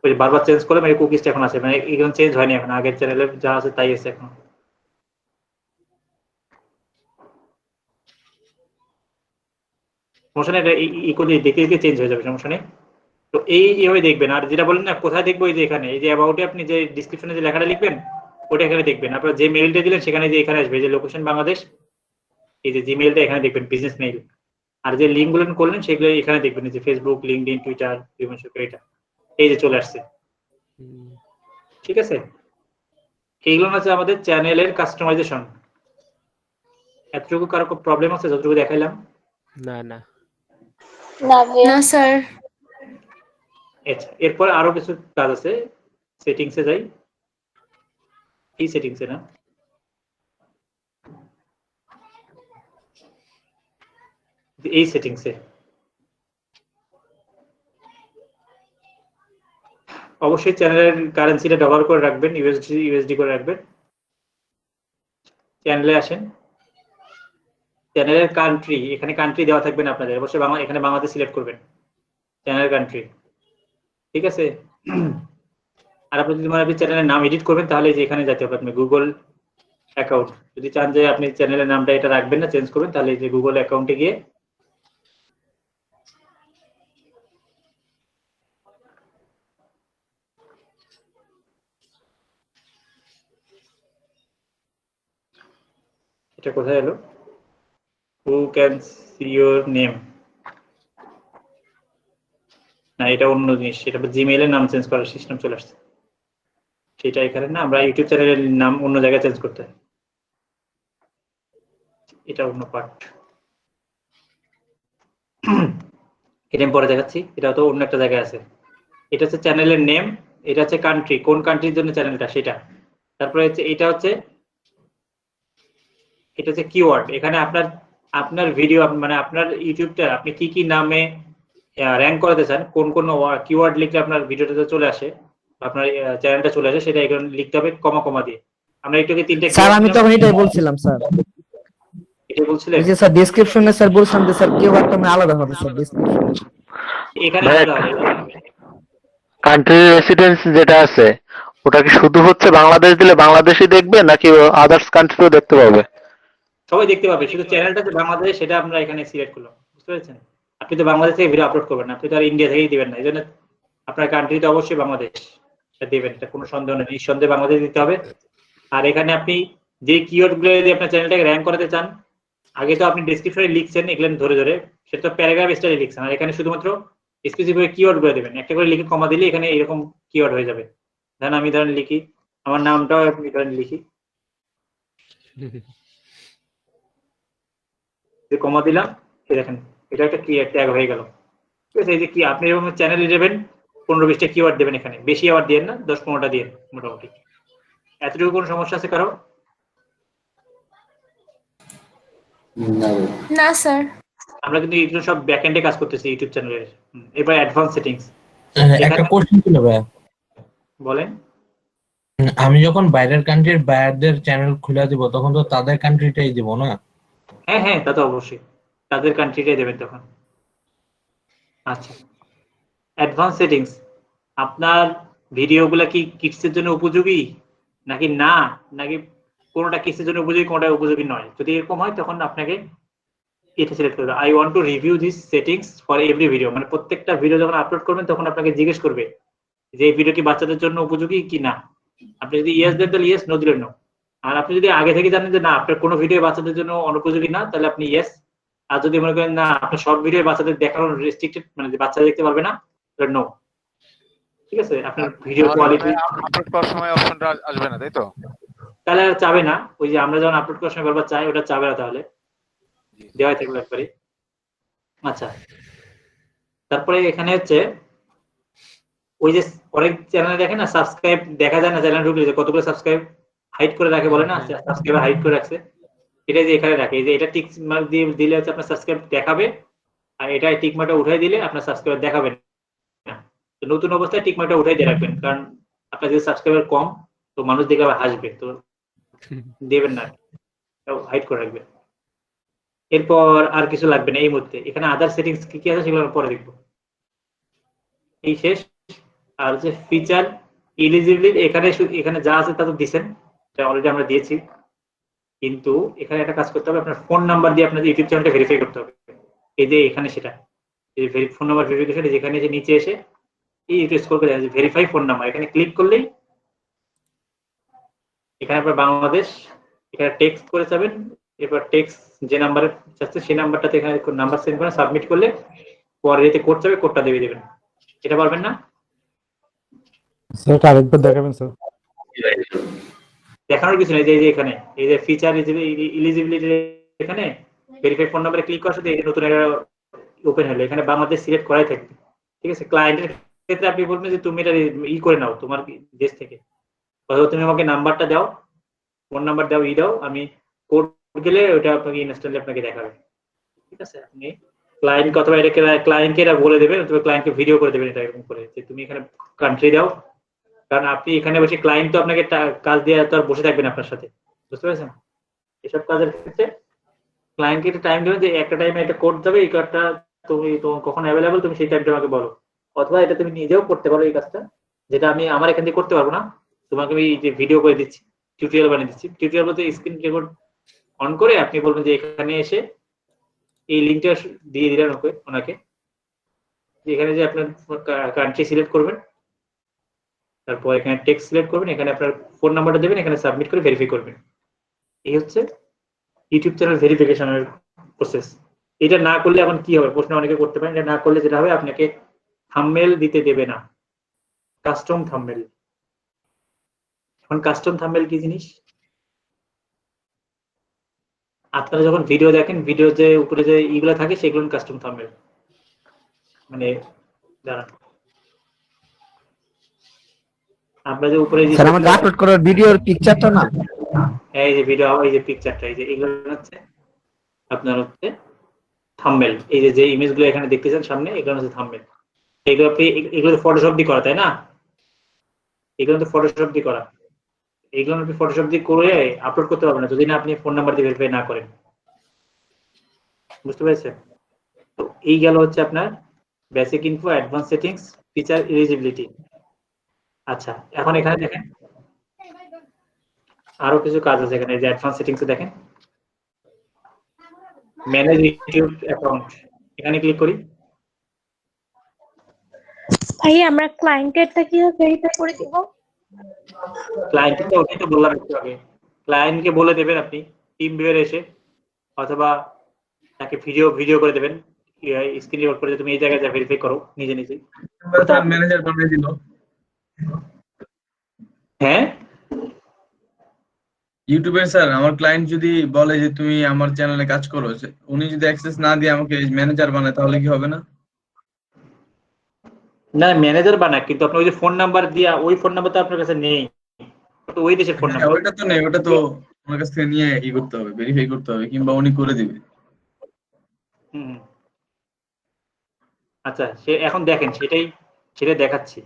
ওই বারবার চেঞ্জ করলাম, এই কুকিজটা এখন আছে, মানে এগুলো চেঞ্জ হয়নি এখন, আগের চ্যানেলে যা আছে তাই আছে এখন। সমস্যা নেই, এটা ইকুয়ালি দেখে দেখে চেঞ্জ হয়ে যাবে, সমস্যা নেই। তো এইভাবে দেখবেন। আর যেটা বলেন না কোথায় দেখবো, এই যে এখানে, এই যে অ্যাবাউটে আপনি যে ডিসক্রিপশনে যে লেখাটা লিখবেন ওটা এখানে দেখবেন। আপনার যে মেইলটা দিলেন সেখানে যে এখানে আসবে, যে লোকেশন বাংলাদেশ, এই যে জিমেইলটা এখানে দেখবেন, বিজনেস মেইল। আর যে লিঙ্ক গুলো করলেন সেগুলো এখানে দেখবেন, যে ফেসবুক, লিঙ্কডইন, টুইটার, এটা এই যে চলে আসছে, ঠিক আছে? এইগুলো হচ্ছে আমাদের চ্যানেলের কাস্টমাইজেশন। এতটুকু কারো প্রবলেম আছে যতটুকু দেখাইলাম? না না না স্যার। আচ্ছা, এরপর আরো কিছু কাজ আছে। সেটিংসে যাই, এই সেটিংসে না, এই সেটিংসে অবশ্যই চ্যানেলের কারেন্সিটা ডলার করে রাখবেন, ইউএসডি করে রাখবেন। চ্যানেলে আসেন, চ্যানেলের কান্ট্রি, এখানে কান্ট্রি দেওয়া থাকবে না আপনাদের, অবশ্যই এখানে বাংলাদেশ সিলেক্ট করবেন, চ্যানেল কান্ট্রি, ঠিক আছে। আর আপনি যদি আপনি চ্যানেলের নাম এডিট করবেন তাহলে যে এখানে যেতে হবে আপনি গুগল অ্যাকাউন্ট, যদি চান যে আপনি চ্যানেলের নামটা এটা রাখবেন না, চেঞ্জ করবেন, তাহলে যে গুগল অ্যাকাউন্টে গিয়ে এটা কোথায় এলো, who can see your name, না এটা অন্য জিনিস, সেটা জিমেইলের নাম চেঞ্জ করার সিস্টেম চলে আসছে, সেটা এখানে না, আমরা ইউটিউব চ্যানেলের নাম অন্য জায়গায় চেঞ্জ করতে হয়, এটা অন্য পার্ট, এটা আমি পরে দেখাচ্ছি, এটা তো অন্য একটা জায়গায় আছে। এটা হচ্ছে চ্যানেলের নেম, এটা হচ্ছে কান্ট্রি, কোন কান্ট্রির জন্য চ্যানেলটা সেটা, তারপরে হচ্ছে এটা হচ্ছে কিওয়ার্ড, এখানে আপনার ভিডিও মানে আপনার ইউটিউবটা আপনি কি কি নামে র্যাঙ্ক করাতে চান, কোন কোন কিওয়ার্ড লিখলে আপনার ভিডিওটা চলে আসে, আপনার চ্যানেলটা চলে আসে, সেটা এখানে লিখতে হবে কমা কমা দিয়ে। আমরা একটুকে 3টে স্যার আমি তখন এটাই বলছিলাম স্যার, এটা বলছিলেন যে স্যার ডেসক্রিপশনে স্যার বলছিলাম যে স্যার কিওয়ার্ডটা মানে আলাদা হবে স্যার ডেসক্রিপশনে, এখানে আলাদা হবে। কান্ট্রি রেসিডেন্স যেটা আছে ওটা কি শুধু হচ্ছে বাংলাদেশ দিলে বাংলাদেশই দেখবে নাকি আদার্স কান্ট্রিও দেখতে পাবে? সবাই দেখতে পাবে, শুধু চ্যানেলটা যে বাংলাদেশ সেটা আমরা এখানে সিলেক্ট করলাম, বুঝতে পেরেছেন। আপনি তো বাংলাদেশ থেকে ভিডিও আপলোড করবেন না, আপনি তো আর ইন্ডিয়া থেকেই দিবেন না, এই জন্য আপনার কান্ট্রিতে অবশ্যই বাংলাদেশ দেবেন, এটা কোনো সন্দেহ নেই, নিঃসন্দেহে বাংলাদেশ দিতে হবে। আর এখানে আপনি যে কিওয়ার্ড গুলো দিয়ে আপনার চ্যানেলটাকে র্যাঙ্ক করাতে চান, আগে তো আপনি ডেসক্রিপশনে লিখছেন এগুলো ধরে ধরে, সেটা তো প্যারাগ্রাফ স্টাইলে লিখছেন, আর এখানে শুধুমাত্র স্পেসিফিক কিওয়ার্ড গুলো দেবেন, একটা করে লিখে কমা দিলে এখানে এরকম কিওয়ার্ড হয়ে যাবে। ধরেন আমি লিখি আমার নামটাও আপনি লিখি, যে কমা দিলাম, এই দেখেন এটা একটা ট্যাগ হয়ে গেল, ঠিক আছে। এই যে কি আপনি এরকম চ্যানেলে দেবেন 15-20টা কিওয়ার্ড দেবেন, এখানে বেশি আবার দিয়েন না, 10-15টা দিয়েন মোটামুটি। এতটুকু কোনো সমস্যা আছে কারো? না স্যার। আমরা কিন্তু এগুলো সব ব্যাকএন্ডে কাজ করতেছি ইউটিউব চ্যানেলের। এবার অ্যাডভান্স সেটিংস, একটা কোশ্চেন ছিল ভাই, বলেন। আমি যখন বাইরের কান্ট্রির বায়ারদের চ্যানেল খুলে দিব তখন তো তাদের কান্ট্রিটাই দিব না? হ্যাঁ হ্যাঁ, তা তো অবশ্যই তাদের কান্ট্রিটাই দেবেন তখন। আচ্ছা, অ্যাডভান্স সেটিংস, আপনার ভিডিওগুলো কি কিডসের জন্য উপযোগী নাকি না, নাকি কোনোটা কিডসের জন্য উপযোগী কোনোটা উপযোগী নয়, যদি এরকম হয় তখন আপনাকে এটা সিলেক্ট করবে, I want to review this settings for every video, মানে প্রত্যেকটা ভিডিও যখন আপলোড করবেন তখন আপনাকে জিজ্ঞেস করবে যে এই ভিডিও কি বাচ্চাদের জন্য উপযোগী কি না। আপনি যদি ইয়েস দেন তাহলে ইয়েস, নো দিলে নো। আর আপনি যদি আগে থেকে জানেন যে না আপনার কোনো ভিডিও বাচ্চাদের জন্য অনুপযোগী না, তাহলে আপনি ইয়েস। আর যদি মনে করেন না আপনার সব ভিডিও বাচ্চাদের দেখানোর রেস্ট্রিক্টেড, মানে বাচ্চারা দেখতে পারবে না, তাহলে নো। ঠিক আছে, আপনার ভিডিও কোয়ালিটি আপলোড করার সময় অপশনটা আসবে না, তাই তো? তাহলে আর চাবে না, ওই যে আমরা যখন আপলোড করার সময় বারবার চাই, ওটা চাবে না, তাহলে দেওয়াই থাকবে একবারে। আচ্ছা, তারপরে এখানে হচ্ছে ওই যে অনেক চ্যানেলে দেখেন না সাবস্ক্রাইব দেখা যায় না, চ্যানেল ঢুকলে যে কতগুলো সাবস্ক্রাইব হাইড করে রাখে বলে না, সাবস্ক্রাইবার হাইড করে রাখছে, এটা যে এখানে রাখে, এই যে এটা টিক মার্ক দিয়ে দিলে হচ্ছে আপনার সাবস্ক্রাইব দেখাবে, আর এটা টিক মার্কটা উঠাই দিলে আপনার সাবস্ক্রাইবার দেখাবে না। তো নতুন অবস্থায় টিক মার্কটা উঠাই দিয়ে রাখবেন, কারণ আপনার যদি সাবস্ক্রাইবার কম তো মানুষ দেখে আবার হাসবে, তো দেবেন না, হাইড করে রাখবেন। এরপর আর কিছু লাগবে না এই মুহূর্তে। এখানে আদার সেটিংস কি কি আছে সেগুলো আমরা পরে দেখবো, এই শেষ। আর হচ্ছে ফিচার এলিজিবিলিটি, এখানে যা আছে তা তো দিছেন, এটা অলরেডি আমরা দিয়েছি, কিন্তু এখানে একটা কাজ করতে হবে, আপনার ফোন নাম্বার দিয়ে আপনার ইউটিউব চ্যানেলটা ভেরিফাই করতে হবে। এই যে এখানে সেটা, এই ফোন নাম্বার ভেরিফিকেশন, যেখানে এসে নিচে এসে এই স্ক্রল করে আছে ভেরিফাই ফোন নাম্বার, এখানে ক্লিক করলেই এখানে আপনার বাংলাদেশ, এখানে টেক্সট করে যাবেন, এরপর টেক্সট যে নাম্বারে যাচ্ছে সেই নাম্বারটাতে এখানে নাম্বার সেন্ড করে সাবমিট করলে পরে যেতে কোড যাবে, কোডটা দিয়ে দেবেন। এটা পারবেন না স্যার? আরেকবার দেখাবেন স্যার। দেখানোর কিছু নেই, যে এখানে এই যে ফিচার এলিজিবিলিটি, এখানে ভেরিফাই ফোন নাম্বারে ক্লিক করার সাথে এই নতুন একটা ওপেন হলো, এখানে বাংলাদেশ সিলেক্ট করাই থাকবে। ঠিক আছে, ক্লায়েন্টের ক্ষেত্রে আপনি বলবেন যে তুমি এটা করে নাও তোমার দেশ থেকে, অথবা তুমি আমাকে নাম্বারটা দাও, ফোন নাম্বার দাও, দাও, আমি কোড গেলে ওটা আপনাকে ইনস্ট্যান্টলি আপনাকে দেখাবে। ঠিক আছে, আপনি ক্লায়েন্ট অথবা এটা ক্লায়েন্টকে এটা বলে দেবেন, অথবা ক্লায়েন্টকে ভিডিও করে দেবেন, এটা এরকম করে যে তুমি এখানে কান্ট্রি দাও, কারণ আপনি এখানে বসে ক্লায়েন্ট তো আপনাকে কাজ দিয়ে তো আর বসে থাকবেন আপনার সাথে, বুঝতে পেরেছেন? এসব কাজের ক্ষেত্রে ক্লায়েন্টকে একটা টাইম দেবেন যে একটা টাইমে একটা কোড দেবে, এই কোডটা তুমি কখন অ্যাভেলেবল তুমি সেই টাইমটা আমাকে বলো, অথবা এটা তুমি নিজেও করতে পারো এই কাজটা, যেটা আমি আমার এখান থেকে করতে পারবো না, তোমাকে আমি যে ভিডিও করে দিচ্ছি, টিউটোরিয়াল বানিয়ে দিচ্ছি। টিউটোরিয়াল বলতে স্ক্রিন রেকর্ড অন করে আপনি বলবেন যে এখানে এসে এই লিঙ্কটা দিয়ে দিলেন ওনাকে, এখানে যে আপনার কান্ট্রি সিলেক্ট করবেন, তারপর এখানে টেক্সট সিলেক্ট করবেন, এখানে আপনার ফোন নাম্বারটা দেবেন, এখানে সাবমিট করে ভেরিফাই করবেন। এই হচ্ছে ইউটিউব চ্যানেল ভেরিফিকেশনের প্রসেস। এটা না করলে এখন কি হবে প্রশ্ন অনেকে করতে পারেন, এটা না করলে যেটা হবে আপনাকে থাম্বনেল দিতে দেবে না, কাস্টম থাম্বনেল। এখন কাস্টম থাম্বনেল কি জিনিস? আপনারা যখন ভিডিও দেখেন, ভিডিও যে উপরে যে ইগুলো থাকে সেগুলো কাস্টম থাম্বনেল, মানে দাঁড়ান আপনারা যে উপরে স্যার আমাদের আপলোড করার ভিডিওর পিকচারটা না, এই যে ভিডিও, এই যে পিকচারটা, এই যে এগুলো হচ্ছে আপনার হচ্ছে থাম্বনেল। এই যে ইমেজগুলো এখানে দেখতেছেন সামনে, এগুলো হচ্ছে থাম্বনেল। এগুলো আপনি এগুলো তো ফটোশপ দিয়ে করা, তাই না? এগুলো তো ফটোশপ দিয়ে করা, এগুলো আপনি ফটোশপ দিয়ে করে আপলোড করতে পারবেন না যদি না আপনি ফোন নাম্বার দিয়ে ভেরিফাই না করেন, বুঝতে পেরেছেন? তো এই গেল হচ্ছে আপনার basic info, advance settings, feature, eligibility. আচ্ছা, এখন এখানে দেখেন আরো কিছু কাজ আছে এখানে, যে অ্যাডভান্স সেটিংসে দেখেন ম্যানেজ ইউটিউব অ্যাকাউন্ট, এখানে ক্লিক করি। ভাই আমরা ক্লায়েন্টেরটা কিভাবে ভেরিফাই করে দিব? ক্লায়েন্টকে ওটাই তো বললাম একটু আগে, ক্লায়েন্টকে বলে দেবেন আপনি টিম ভিউয়ার এসে, অথবা তাকে ভিডিও করে দেবেন, স্ক্রিন রেকর্ড করে তুমি এই জায়গায় যা ভেরিফাই করো নিজে নিজে। ম্যানেজার বানিয়ে দিল। হ্যাঁ ইউটিউবের স্যার আমার ক্লায়েন্ট যদি বলে যে তুমি আমার চ্যানেলে কাজ করো, উনি যদি অ্যাক্সেস না দিয়ে আমাকে ম্যানেজার বানায় তাহলে কি হবে না? না, ম্যানেজার বানায়, কিন্তু আপনি ওই যে ফোন নাম্বার দিয়া, ওই ফোন নাম্বার তো আপনার কাছে নেই, তো ওই দেশের ফোন নাম্বার। ওইটা তো নেই, ওটা তো ওনার কাছ থেকে নিয়ে করতে হবে, ভেরিফাই করতে হবে, কিংবা উনি করে দিবে। আচ্ছা, সে এখন দেখেন সেটাই দেখাচ্ছি।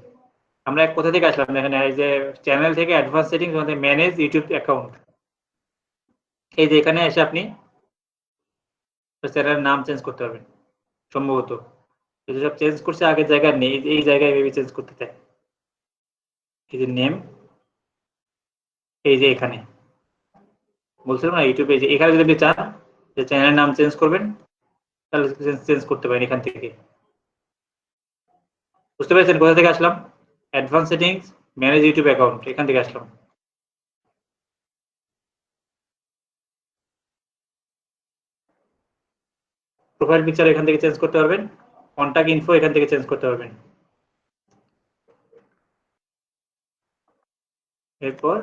আমরা এক কোথা থেকে আসলাম এখানে, এই যে চ্যানেল থেকে অ্যাডভান্স সেটিংস, মানে ম্যানেজ ইউটিউব অ্যাকাউন্ট। এই যে এখানে এসে আপনি চ্যানেলের নাম চেঞ্জ করতে পারবেন সম্ভবত, যদি সব চেঞ্জ করছে আগের জায়গায় নেই, এই জায়গায় মেবি চেঞ্জ করতে চাই। এই যে নেম, এই যে এখানে বলছিলাম না ইউটিউবে, যে এখানে যদি আপনি চান যে চ্যানেলের নাম চেঞ্জ করবেন তাহলে চেঞ্জ করতে পারেন এখান থেকে। বুঝতে পেরেছেন কোথা থেকে আসলাম? Advance settings, manage YouTube account, এখান থেকে আসলাম। প্রোফাইল পিকচার এখান থেকে চেঞ্জ করতে পারবেন, কন্টাক্ট ইনফো এখান থেকে চেঞ্জ করতে পারবেন। এরপর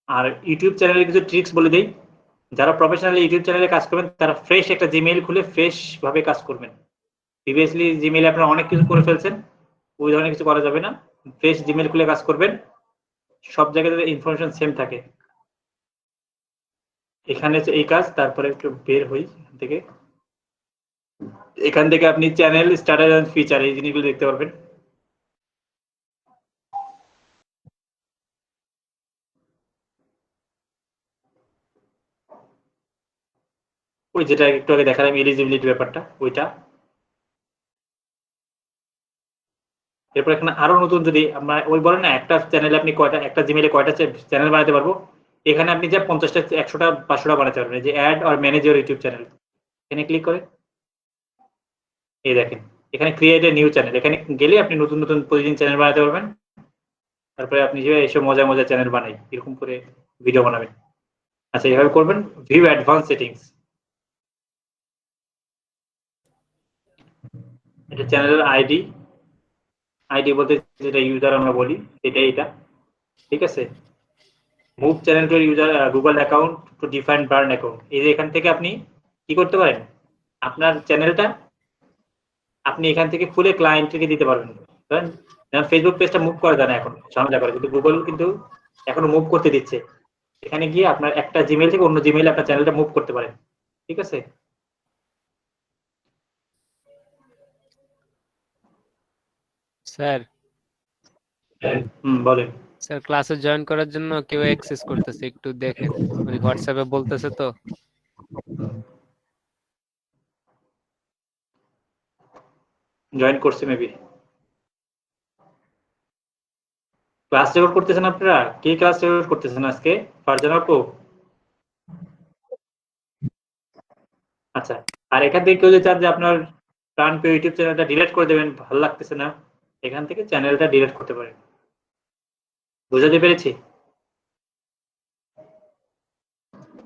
আর ইউটিউব চ্যানেলের কিছু ট্রিক্স বলে দেই। যারা প্রফেশনাল ইউটিউব চ্যানেলে কাজ করবেন তারা ফ্রেশ একটা জিমেইল খুলে ফ্রেশ ভাবে কাজ করবেন। প্রিভিয়াসলি জিমেইলে আপনারা অনেক কিছু করে ফেলছেন, ওই ধরনের কিছু করা যাবে না। ফ্রেশ জিমেইল খুলে কাজ করবেন, সব জায়গায় ইনফরমেশন সেম থাকে। এখানে এই কাজ, তারপরে একটু বের হই এখান থেকে আপনি চ্যানেল স্টার্টার এন্ড ফিচার এই জিনিসগুলো দেখতে পারবেন। ওই যেটা একটু আগে দেখালাম এলিজিবিলিটি ব্যাপারটা, ওইটা। এরপর এখানে আরো নতুন, যদি আমরা ওই বলেন না একটা চ্যানেলে আপনি একটা জিমেইলে কয়টা চ্যানেল বানাতে পারবো, এখানে আপনি যা 50টা 100টা 500টা বানাতে পারবেন। যে add or manage your YouTube channel, এখানে ক্লিক করে এই দেখেন এখানে ক্রিয়েট এ নিউ চ্যানেল, এখানে গেলে আপনি নতুন নতুন প্রতিদিন চ্যানেল বানাতে পারবেন। তারপরে আপনি যে এসব মজা মজা চ্যানেল বানাই এরকম করে ভিডিও বানাবেন। আচ্ছা, এইভাবে করবেন। ভিউ অ্যাডভান্স সেটিংস, এটা চ্যানেলের আইডি বলতে যেটা ইউজার আমরা বলি সেটাই এটা, ঠিক আছে। Move channel to user Google account to define brand account, এই যে এখান থেকে আপনি কি করতে পারেন, আপনার চ্যানেলটা আপনি এখান থেকে খুলে ক্লায়েন্টকে দিতে পারবেন। কারণ ফেসবুক পেজটা মুভ করা যায় না এখন, ঝামেলা করে, কিন্তু গুগল কিন্তু এখনো মুভ করতে দিচ্ছে। এখানে গিয়ে আপনার একটা জিমেইল থেকে অন্য জিমেইলে আপনার চ্যানেলটা মুভ করতে পারেন, ঠিক আছে। স্যার বলেন। স্যার ক্লাসে জয়েন করার জন্য কেউ অ্যাক্সেস করতেছে, একটু দেখেন। ওই হোয়াটসঅ্যাপে বলতেছে তো। জয়েন করছে মেবি। ক্লাস রেকর্ড করতেছেন আপনারা? কে ক্লাস রেকর্ড করতেছেন আজকে? ফারজানা আপু? আচ্ছা। আর এখান থেকে কেউ যদি চান যে আপনার প্রাণপ্রিয় ইউটিউব চ্যানেলটা ডিলিট করে দেবেন, ভালো লাগতেছে না, এখান থেকে চ্যানেলটা ডিলিট করতে পারেন। বুঝাতে পেরেছি?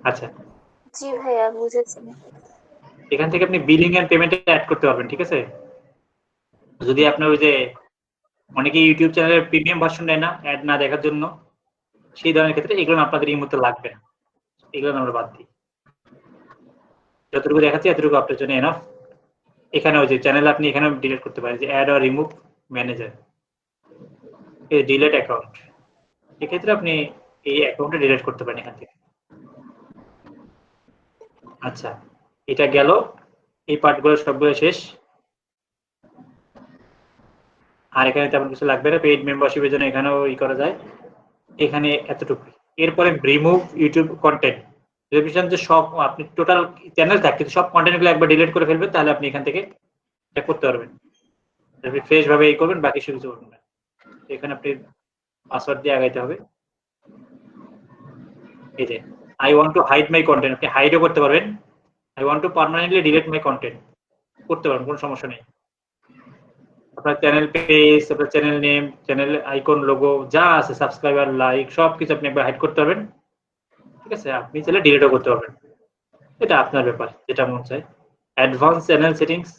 আচ্ছা। জি ভাইয়া বুঝেছি। এখান থেকে আপনি বিলিং এন্ড পেমেন্টে অ্যাড করতে পারবেন, ঠিক আছে? যদি আপনার ওই যে অনেকে ইউটিউব চ্যানেলের প্রিমিয়াম ভার্সন নেয় না অ্যাড না দেখার জন্য, সেই ধরনের ক্ষেত্রে এগুলো আপনাদের এই মুহূর্তে লাগবে না, এগুলো আমরা বাদ দিই। যতটুকু দেখাচ্ছি এতটুকু আপনার জন্য এনাফ। এখানে ওই যে চ্যানেল আপনি এখানে ডিলিট করতে পারেন, যে অ্যাড অর রিমুভ ম্যানেজার, এই ডিলিট অ্যাকাউন্ট, এক্ষেত্রে আপনি এই অ্যাকাউন্টটা ডিলিট করতে পারেন এখান থেকে। আচ্ছা, এটা গেল, এই পার্টগুলো সবগুলো শেষ। আর এখানে তেমন কিছু লাগবে না, পেইড মেম্বারশিপের জন্য এখানেও করা যায়, এখানে এতটুকু। এরপরে রিমুভ ইউটিউব কন্টেন্ট, যদি চান যে সব আপনি টোটাল চ্যানেল থাকে কিন্তু সব কন্টেন্টগুলো একবার ডিলিট করে ফেলবেন, তাহলে আপনি এখান থেকে এটা করতে পারবেন। আপনি ফ্রেশ ভাবে করবেন, বাকি কিছু করবেন না। এখানে আপনি পাসওয়ার্ড দিয়ে আগাইতে হবে। এই যে I want to hide my content, আপনি হাইডও করতে পারবেন। I want to permanently delete my content করতে পারবেন, কোনো সমস্যা নেই। আপনার চ্যানেল পেজ, আপনার channel name, channel icon, logo যা আছে, সাবস্ক্রাইবার, লাইক, সবকিছু আপনি একবার হাইড করতে পারবেন, ঠিক আছে? আপনি চাইলে ডিলিটও করতে পারবেন, এটা আপনার ব্যাপার, যেটা মন চায়। অ্যাডভান্স চ্যানেল সেটিংস,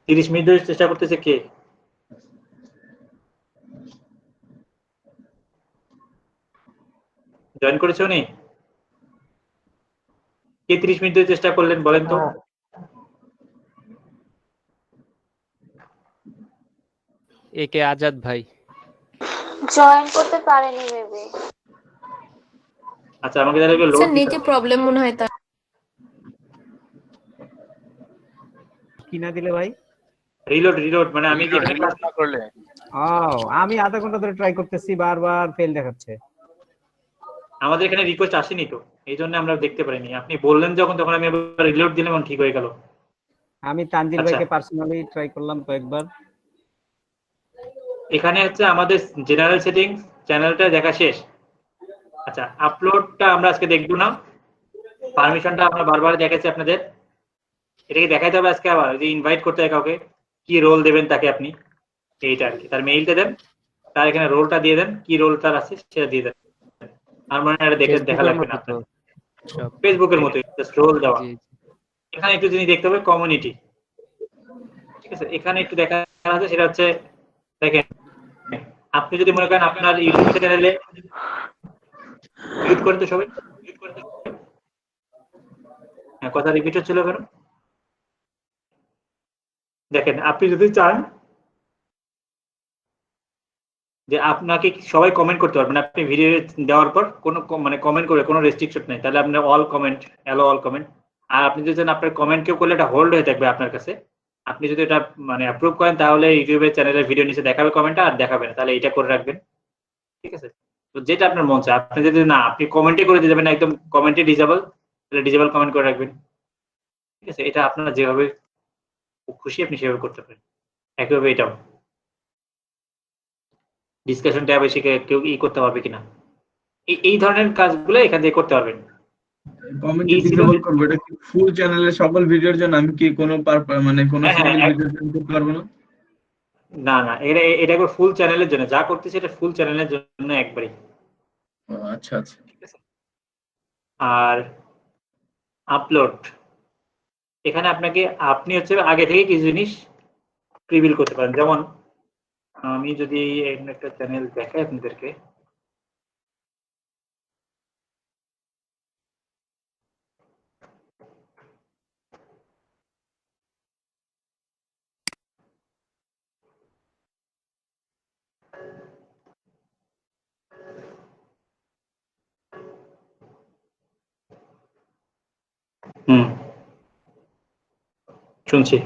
তিরিশ মিনিট ধরে চেষ্টা করতেছে কে? জয়েন করেছে উনি? কে 30 মিনিট ধরে চেষ্টা করলেন বলেন তো? একে আজাদ ভাই। জয়েন করতে পারেনি মেবি। আচ্ছা, আমাকে তাহলে লোড স্যার নেটে প্রবলেম মনে হয় তার। কি না দিলে ভাই? রিলোড মানে আমি যেখানে রিলোড না করলে আমি আধা ঘন্টা ধরে ট্রাই করতেছি, বারবার ফেল দেখাচ্ছে। আমাদের এখানে রিকোয়েস্ট আসেনি তো, এই জন্য আমরা দেখতে পারিনি। আপনি বললেন যখন, তখন আমি আবার রিলোড দিলাম, ঠিক হয়ে গেল। আমি তানজিল আচ্ছা। ভাইকে পার্সোনালি ট্রাই করলাম কয়েকবার। এখানে হচ্ছে আমাদের জেনারেল সেটিংস, চ্যানেলটা দেখা শেষ। আচ্ছা, আপলোডটা আমরা আজকে দেখবো না, পারমিশনটা আমরা বারবার দেখাচ্ছি আপনাদের। এটাকে দেখাইতে হবে আজকে আবার, যে ইনভাইট করতে হয় কাউকে, কি রোল দেবেন তাকে আপনি, এইটা আর কি। তার মেইলটা দেন, তার এখানে রোলটা দিয়ে দেন, কি রোল তার আছে সেটা দিয়ে দেন। আর মানে এটা দেখা লাগবে না আপনার, ফেসবুকের মতোই জাস্ট রোল দেওয়া। এখানে একটু জিনিস দেখতে হবে, কমিউনিটি, ঠিক আছে? এখানে একটু দেখা আছে, সেটা হচ্ছে দেখেন, আপনি যদি মনে করেন আপনার ইউটিউব চ্যানেলে মিউট করেন তো সবাই, হ্যাঁ, কথা রিপিট হচ্ছিল কেন? দেখেন, আপনি যদি চান যে আপনাকে সবাই কমেন্ট করতে পারবেন, আপনি ভিডিও দেওয়ার পর কোনো মানে কমেন্ট করে কোনো রেস্ট্রিকশন নেই, তাহলে আপনার all comment, allow all comment. আর আপনি যদি চান আপনার কমেন্ট কেউ করলে এটা হোল্ড হয়ে থাকবে আপনার কাছে, আপনি যদি এটা মানে অ্যাপ্রুভ করেন, তাহলে ইউটিউবের চ্যানেলের ভিডিও নিচে দেখাবে কমেন্টটা, আর দেখাবে না, তাহলে এটা করে রাখবেন, ঠিক আছে? তো যেটা আপনার মন চায়, আপনি যদি না আপনি কমেন্টে করে দিয়ে যাবেন একদম কমেন্টে ডিজেবল, তাহলে ডিজেবল কমেন্ট করে রাখবেন, ঠিক আছে? এটা আপনার যেভাবে খুশি আপনি সেভাবে করতে পারেন। একইভাবে এটাও ডিসকাশন ট্যাবে এসে কেউ করতে পারবে কিনা, এই ধরনের কাজগুলো এখান থেকে করতে পারবেন। কমেন্ট ডিসেবল করব, এটা কি ফুল চ্যানেলের সকল ভিডিওর জন্য? আমি কি কোনো মানে কোনো সিঙ্গেল ভিডিওর জন্য করতে পারবো না? না না, এটা একবার ফুল চ্যানেলের জন্য, যা করতেছে এটা ফুল চ্যানেলের জন্য একবারই। আচ্ছা আচ্ছা, ঠিক আছে। আর আপলোড, এখানে আপনাকে আপনি হচ্ছে আগে থেকে কিছু জিনিস প্রিভিল করতে পারেন। যেমন আমি যদি একটা চ্যানেল দেখাই আপনাদেরকে, শুনছি।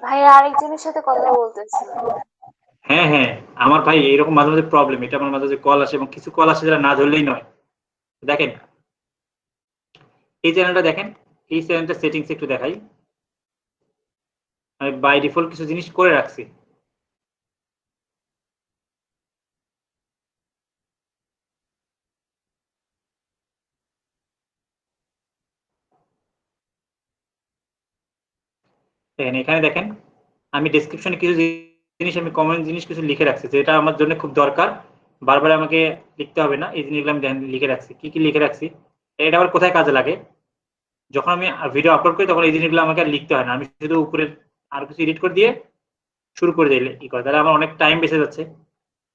ভাইয়া আরেকজনের সাথে কথা বলতেছে। হ্যাঁ হ্যাঁ, আমার ভাই এরকম মাঝে মাঝে প্রবলেম, এটা আমার মাঝে মাঝে কল আসে এবং কিছু কল আসে যারা না ধরলেই নয়। দেখেন এই চ্যানেলটা দেখেন, এই চ্যানেলটা সেটিংস একটু দেখাই। আমি বাই ডিফল্ট কিছু জিনিস করে রাখছি। দেখেন এখানে দেখেন, আমি ডেসক্রিপশনে কিছু জিনিস, আমি কমন জিনিস কিছু লিখে রাখছি যেটা আমার জন্য খুব দরকার, বারবার আমাকে লিখতে হবে না। এই জিনিসগুলো আমি লিখে রাখছি। কি কি লিখে রাখছি, এটা আবার কোথায় কাজে লাগে, যখন আমি ভিডিও আপলোড করি তখন এই জিনিসগুলো আমাকে আর লিখতে হয় না, আমি শুধু উপরে আর কিছু এডিট করে দিয়ে শুরু করে দিলে কি করে, তাহলে আমার অনেক টাইম বেঁচে যাচ্ছে।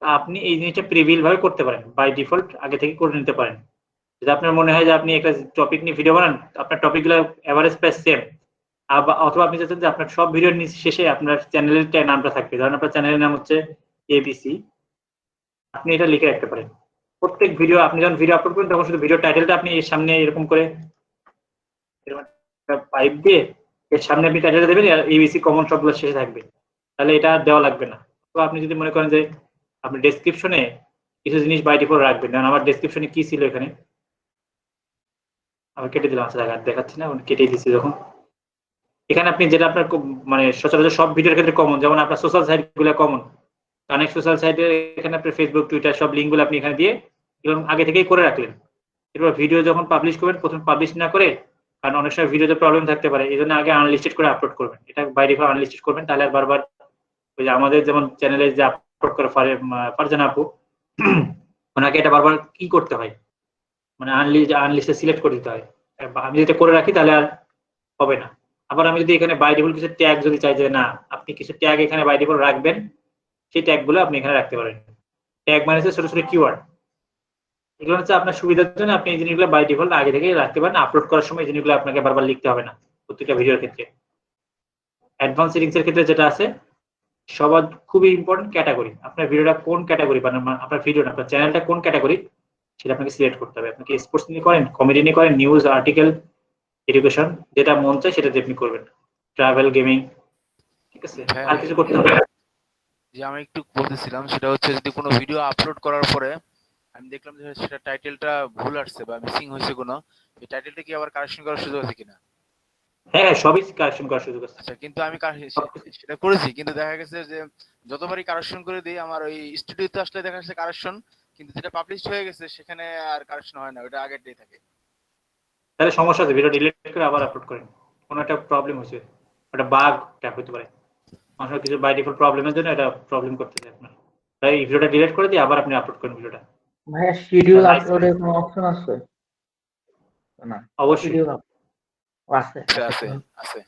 আপনি এই জিনিসটা প্রিভিল ভাবে করতে পারেন, বাই ডিফল্ট আগে থেকে করে নিতে পারেন। যদি আপনার মনে হয় যে আপনি একটা টপিক নিয়ে ভিডিও বানান, আপনার টপিকগুলো এভারেজ প্রায় সেম, অথবা আপনি চাচ্ছেন যে আপনার সব ভিডিওর শেষে আপনার চ্যানেলের নামটা থাকবে, ধরেন আপনার চ্যানেলের নাম হচ্ছে এবিসি, আপনি এটা লিখে রাখতে পারেন। প্রত্যেক ভিডিও আপনি যখন ভিডিও আপলোড করেন তখন শুধু ভিডিও টাইটেলটা আপনি এর সামনে এরকম করে পাইপ দিয়ে এর সামনে আপনি টাইটেল দেবেন, আর এবিসি কমন সবগুলো শেষে থাকবে, তাহলে এটা দেওয়া লাগবে না। তো আপনি যদি মনে করেন যে আপনি ডেসক্রিপশনে কিছু জিনিস বাই ডিফল্ট রাখবেন, কারণ আমার ডেসক্রিপশনে কি ছিল এখানে আমি কেটে দিলাম, আচ্ছা জায়গা দেখাচ্ছি না, কেটে দিচ্ছি। যখন এখানে আপনি যেটা আপনার মানে সচরাচর সব ভিডিওর ক্ষেত্রে কমন, যেমন আপনার সোশ্যাল সাইট গুলো কমন, কানেক্ট সোশ্যাল সাইটে এখানে আপনার ফেসবুক টুইটার সব লিঙ্ক গুলো আপনি এখানে দিয়ে এবং আগে থেকেই করে রাখলেন। এরপর ভিডিও যখন পাবলিশ করবেন প্রথম পাবলিশ না করে, কারণ অনেক সময় ভিডিওতে প্রবলেম থাকতে পারে, এই জন্য আগে আনলিস্টেড করে আপলোড করবেন। এটা বাই ডিফল্ট আনলিস্টেড করবেন, তাহলে আর বারবার ওই যে আমাদের যেমন চ্যানেলে যে আপলোড করে ফারজানা আপু, ওনাকে এটা বারবার কি করতে হয়, মানে আনলিস্টে সিলেক্ট করে দিতে হয়। আমি যেটা করে রাখি তাহলে আর হবে না। আবার আমি যদি এখানে বাই ডিফল্ট কিছু ট্যাগ যদি চাই যে না আপনি কিছু ট্যাগ এখানে বাই ডিফল্ট রাখবেন, সেই ট্যাগ গুলো আপনি এখানে রাখতে পারেন। ট্যাগ মানে হচ্ছে ছোট ছোট কিওয়ার্ড, এগুলো হচ্ছে আপনার সুবিধার জন্য আপনি এই জিনিসগুলো বাই ডিফল্ট আগে থেকে রাখতে পারেন। আপলোড করার সময় এই জিনিসগুলো আপনাকে বারবার লিখতে হবে না প্রত্যেকটা ভিডিওর ক্ষেত্রে। অ্যাডভান্স সেটিংস এর ক্ষেত্রে যেটা আছে সবার খুবই ইম্পর্টেন্ট, ক্যাটাগরি। আপনার ভিডিওটা কোন ক্যাটাগরি, মানে আপনার ভিডিওটা আপনার চ্যানেলটা কোন ক্যাটাগরি সেটা আপনাকে সিলেক্ট করতে হবে। আপনাকে স্পোর্টস নিয়ে করেন, কমেডি নিয়ে করেন, নিউজ, আর্টিকেল, এডুকেশন, যেটা মন চায় সেটা আপনি করবেন, ট্রাভেল, গেমিং, ঠিক আছে, আর কিছু করতে হবে। যে আমি একটু বলতেছিলাম সেটা হচ্ছে যদি কোনো ভিডিও আপলোড করার পরে আমি দেখলাম যে সেটা টাইটেলটা ভুল আসছে বা মিসিং হয়েছে কোনো, এই টাইটেলটা কি আবার কারেকশন করার সুযোগ আছে কিনা? হ্যাঁ সবই কারেকশন করার সুযোগ আছে। আচ্ছা, কিন্তু আমি সেটা করেছি, কিন্তু দেখা গেছে যে যতবারই কারেকশন করে দিই আমার ওই স্টুডিওতে আসলে দেখা যাচ্ছে কারেকশন, কিন্তু যেটা পাবলিশ হয়ে গেছে সেখানে আর কারেকশন হয় না, ওটা আগের ডে থাকে। তাহলে সমস্যা আছে, ভিডিও ডিলিট করে আবার আপলোড করেন, কোনো একটা প্রবলেম হয়েছে, একটা বাগ ট্যাপ হতে পারে, আসলে কিছু বাই ডিফল্ট প্রবলেমের জন্য এটা প্রবলেম করতেছে আপনার। তাই এই ভিডিওটা ডিলিট করে দিয়ে আবার আপনি আপলোড করেন ভিডিওটা। ভাইয়া শিডিউল আপলোডের কোনো অপশন আছে? না অবশ্যই শিডিউল আছে। আছে আছে।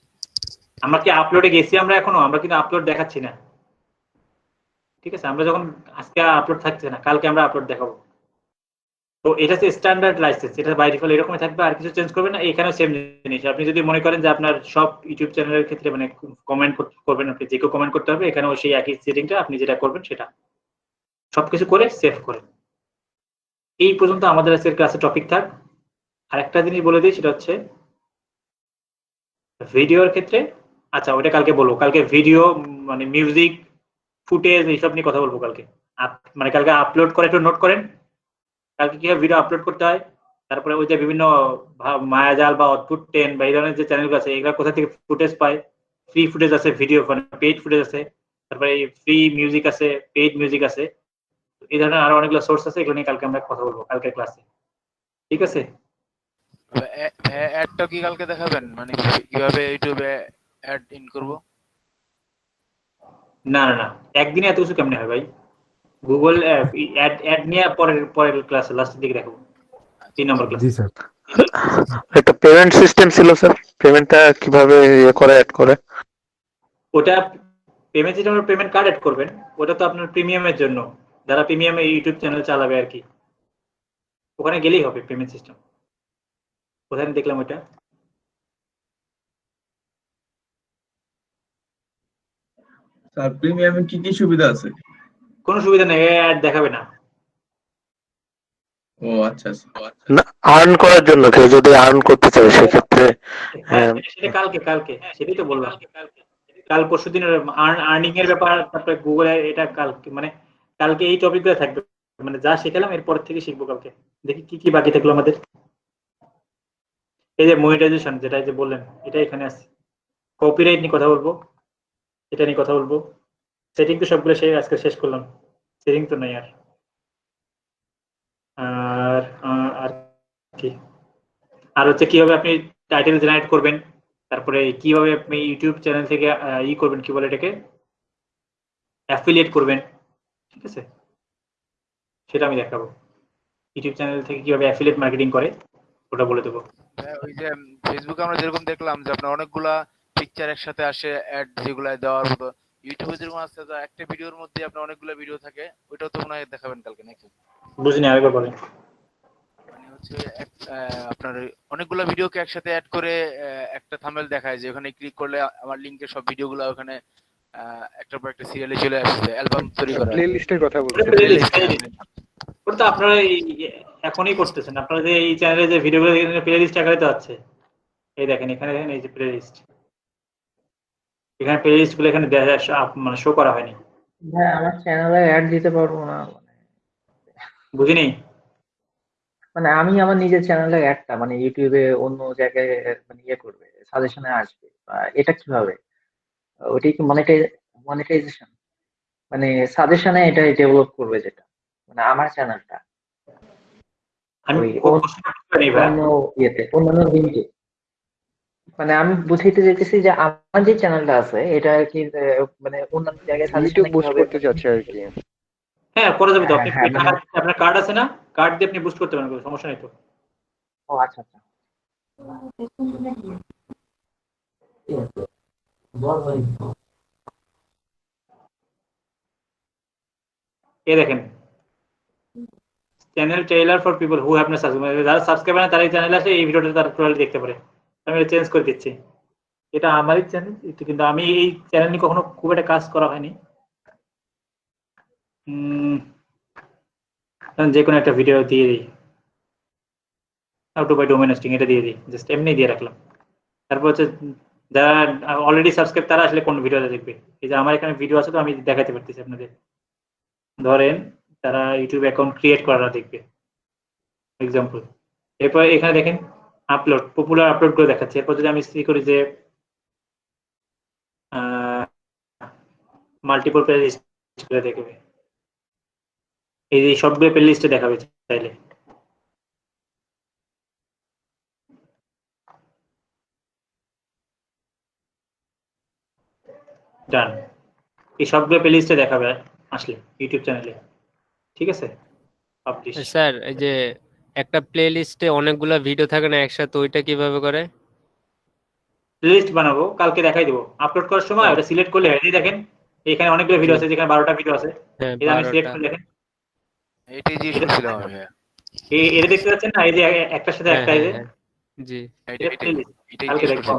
আমরা কি আপলোডে গেছি আমরা এখনো? আমরা কিন্তু আপলোড দেখাচ্ছি না, ঠিক আছে। আমরা যখন আজকে আপলোড থাকছে না, কালকে আমরা আপলোড দেখাবো। তো এটা হচ্ছে স্ট্যান্ডার্ড লাইসেন্স, এটা বাই ডিফল্ট এরকমই থাকবে, আর কিছু চেঞ্জ করবেন না। এখানেও সেম জিনিস, আপনি যদি মনে করেন যে আপনার সব ইউটিউব চ্যানেলের ক্ষেত্রে মানে কমেন্ট করবেন, আপনি যে কেউ কমেন্ট করতে হবে, এখানেও সেই একই সেটিংটা আপনি যেটা করবেন সেটা সবকিছু করে সেভ করেন। এই পর্যন্ত আমাদের আজকের ক্লাসে টপিক থাক। আরেকটা জিনিস বলে দিই, সেটা হচ্ছে ভিডিওর ক্ষেত্রে, আচ্ছা ওটা কালকে বলবো, কালকে ভিডিও মানে মিউজিক, ফুটেজ এইসব নিয়ে কথা বলবো কালকে। মানে কালকে আপলোড করে একটু নোট করেন, কালকে কিভাবে ভিডিও আপলোড করতে হয়, তারপরে ওই যে বিভিন্ন মায়াজাল বা অদ্ভুত 10 বা এই ধরনের যে চ্যানেলগুলো আছে এগুলো কোথা থেকে ফুটেজ পায়, ফ্রি ফুটেজ আছে, ভিডিও মানে পেইড ফুটেজ আছে, তারপরে ফ্রি মিউজিক আছে, পেইড মিউজিক আছে, এই ধরনের আরো অনেকগুলো সোর্স আছে, এগুলো নিয়ে কালকে আমরা কথা বলবো কালকের ক্লাসে, ঠিক আছে। অ্যাডটা কি কালকে দেখাবেন, মানে কিভাবে ইউটিউবে অ্যাড ইন করব? না না না, একদিনে এত কিছু কেমনে হয় ভাই? গুগল অ্যাড নিয়ে পরের ক্লাসে লাস্টের দিকে দেখাবো, 3 নম্বর ক্লাস। জি স্যার, একটা পেমেন্ট সিস্টেম ছিল স্যার, পেমেন্টটা কিভাবে করে অ্যাড করে? ওটা payment system, payment card add করবেন, ওটা তো আপনার প্রিমিয়ামের জন্য, যারা প্রিমিয়ামে ইউটিউব চ্যানেল চালাবে আর কি, ওখানে গেলেই হবে পেমেন্ট সিস্টেম। কোথায় দেখলাম ওইটা? স্যার প্রিমিয়ামে কি কি সুবিধা আছে? কোনো সুবিধা নেই, অ্যাড দেখাবে না। ও আচ্ছা আচ্ছা। না, আর্ন করার জন্য কেউ যদি আর্ন করতে চায় সেক্ষেত্রে হ্যাঁ সেটা কালকে সেটাই তো বললাম, কাল পরশু দিনের আর্নিং এর ব্যাপার, তারপরে গুগলের এটা কালকে, মানে কালকে এই টপিকগুলো থাকবে, মানে যা শিখালাম এরপর থেকে শিখবো কালকে। দেখি কি কি বাকি থাকলো আমাদের। এই যে মনিটাইজেশন যেটা যে বললেন, এটা এখানে আছে। কপিরাইট নিয়ে কথা বলবো, এটা নিয়ে কথা বলবো। সেটিং তো সবগুলো আজকে শেষ করলাম, সেটিং তো নাই আর। আর কি, আর হচ্ছে কিভাবে আপনি টাইটেল জেনারেট করবেন, তারপরে কিভাবে আপনি ইউটিউব চ্যানেল থেকে করবেন, কি বলে এটাকে, অ্যাফিলিয়েট করবেন, ঠিক আছে, সেটা আমি দেখাবো। ইউটিউব চ্যানেল থেকে কিভাবে অ্যাফিলিয়েট মার্কেটিং করে ওটা বলে দেবো। ওই যে ফেসবুকে আমরা যেরকম দেখলাম যে আপনার অনেকগুলা পিকচার একসাথে আসে, অ্যাড যেগুলা দেওয়ার মতো, ইউটিউবে যেরকম আছে তো একটা ভিডিওর মধ্যে আপনার অনেকগুলো ভিডিও থাকে, ওইটাও তো মনে হয় দেখাবেন কালকে নাকি? বুঝিনি, আরেকবার বলেন। মানে হচ্ছে আপনার অনেকগুলো ভিডিওকে একসাথে অ্যাড করে একটা থাম্বনেল দেখায় যে ওখানে ক্লিক করলে আমার লিংকের সব ভিডিওগুলো ওখানে একটার পর একটা সিরিয়ালে চলে আসবে, অ্যালবাম তৈরি করা। প্লে লিস্টের কথা বলছেন? ওটা তো আপনারা এখনই করতেছেন, আপনারা যে এই চ্যানেলে যে ভিডিওগুলো প্লে লিস্ট আকারে তো আছে। এই দেখেন এখানে, দেখেন এই যে প্লে লিস্ট, এখানে প্লে লিস্ট গুলো এখানে মানে শো করা হয়নি। হ্যাঁ, আমার চ্যানেলে অ্যাড দিতে পারবো না, বুঝিনি। মানে আমি আমার নিজের চ্যানেলে অ্যাডটা মানে ইউটিউবে অন্য জায়গায় মানে করবে, সাজেশনে আসবে, এটা কিভাবে? ওটাই কি মনিটাইজেশন? মানে সাজেশনে এটা ডেভেলপ করবে যেটা, মানে আমার চ্যানেলটা আমি অন্য অন্যান্য লিঙ্কে। মানে আমি বুঝাইতে চাইতেছি যে আমার যে চ্যানেলটা আছে এটা আর কি মানে অন্যান্য জায়গায় ইউটিউব সাজেশনে বুস্ট কিভাবে করতে যাচ্ছে আর কি। হ্যাঁ করা যাবে তো, আপনি হ্যাঁ, মানে আপনার কার্ড আছে না, কার্ড দিয়ে আপনি বুস্ট করতে পারেন, কোনো সমস্যা নেই তো। ও আচ্ছা আচ্ছা। এই দেখেন channel trailer for people who have not subscribe, যারা সাবস্ক্রাইব না তারা এই চ্যানেলে আসে, এই ভিডিওটা তারা টোটালি দেখতে পারে। আমি এটা চেঞ্জ করে দিচ্ছি, এটা আমারই চ্যানেল কিন্তু আমি এই চ্যানেল নিয়ে কখনো খুব একটা কাজ করা হয়নি। যে কোনো একটা ভিডিও দিয়ে দিই, how to buy domain hosting, এটা দিয়ে দিই, জাস্ট এমনি দিয়ে রাখলাম। তারপর হচ্ছে যারা অলরেডি সাবস্ক্রাইব তারা আসলে কোন ভিডিওটা দেখবে, এই যে আমার এখানে ভিডিও আছে তো আমি দেখাতে পারতেছি আপনাদের। ধরেন তারা ইউটিউব অ্যাকাউন্ট ক্রিয়েট করাটা দেখবে এক্সাম্পল। এরপর এখানে দেখেন আপলোড, পপুলার আপলোড করে দেখাচ্ছে। এরপর যদি আমি করি যে মাল্টিপল প্লে লিস্ট করে দেখবে, এই যে সবগুলো প্লে লিস্টে দেখাবে চাইলে। ডান, এই সবগুলো প্লে লিস্টে দেখাবে আসলে ইউটিউব চ্যানেলে, ঠিক আছে। পাবলিশ। স্যার এই যে একটা প্লে লিস্টে অনেকগুলা ভিডিও থাকে না একসাথে, ওইটা কিভাবে করে? লিস্ট বানাবো, কালকে দেখাই দেবো। আপলোড করার সময় ওটা সিলেক্ট করলে এই দেখেন এখানে অনেকগুলো ভিডিও আছে, যেখানে 12টা ভিডিও আছে, হ্যাঁ এটা আমি সিলেক্ট 12টা। করে দেখেন, এটাই যে শুনছিলাম আমি। এটা দেখতে পাচ্ছেন না, এই যে একটার সাথে একটা, এই যে জি কালকে দেখবো।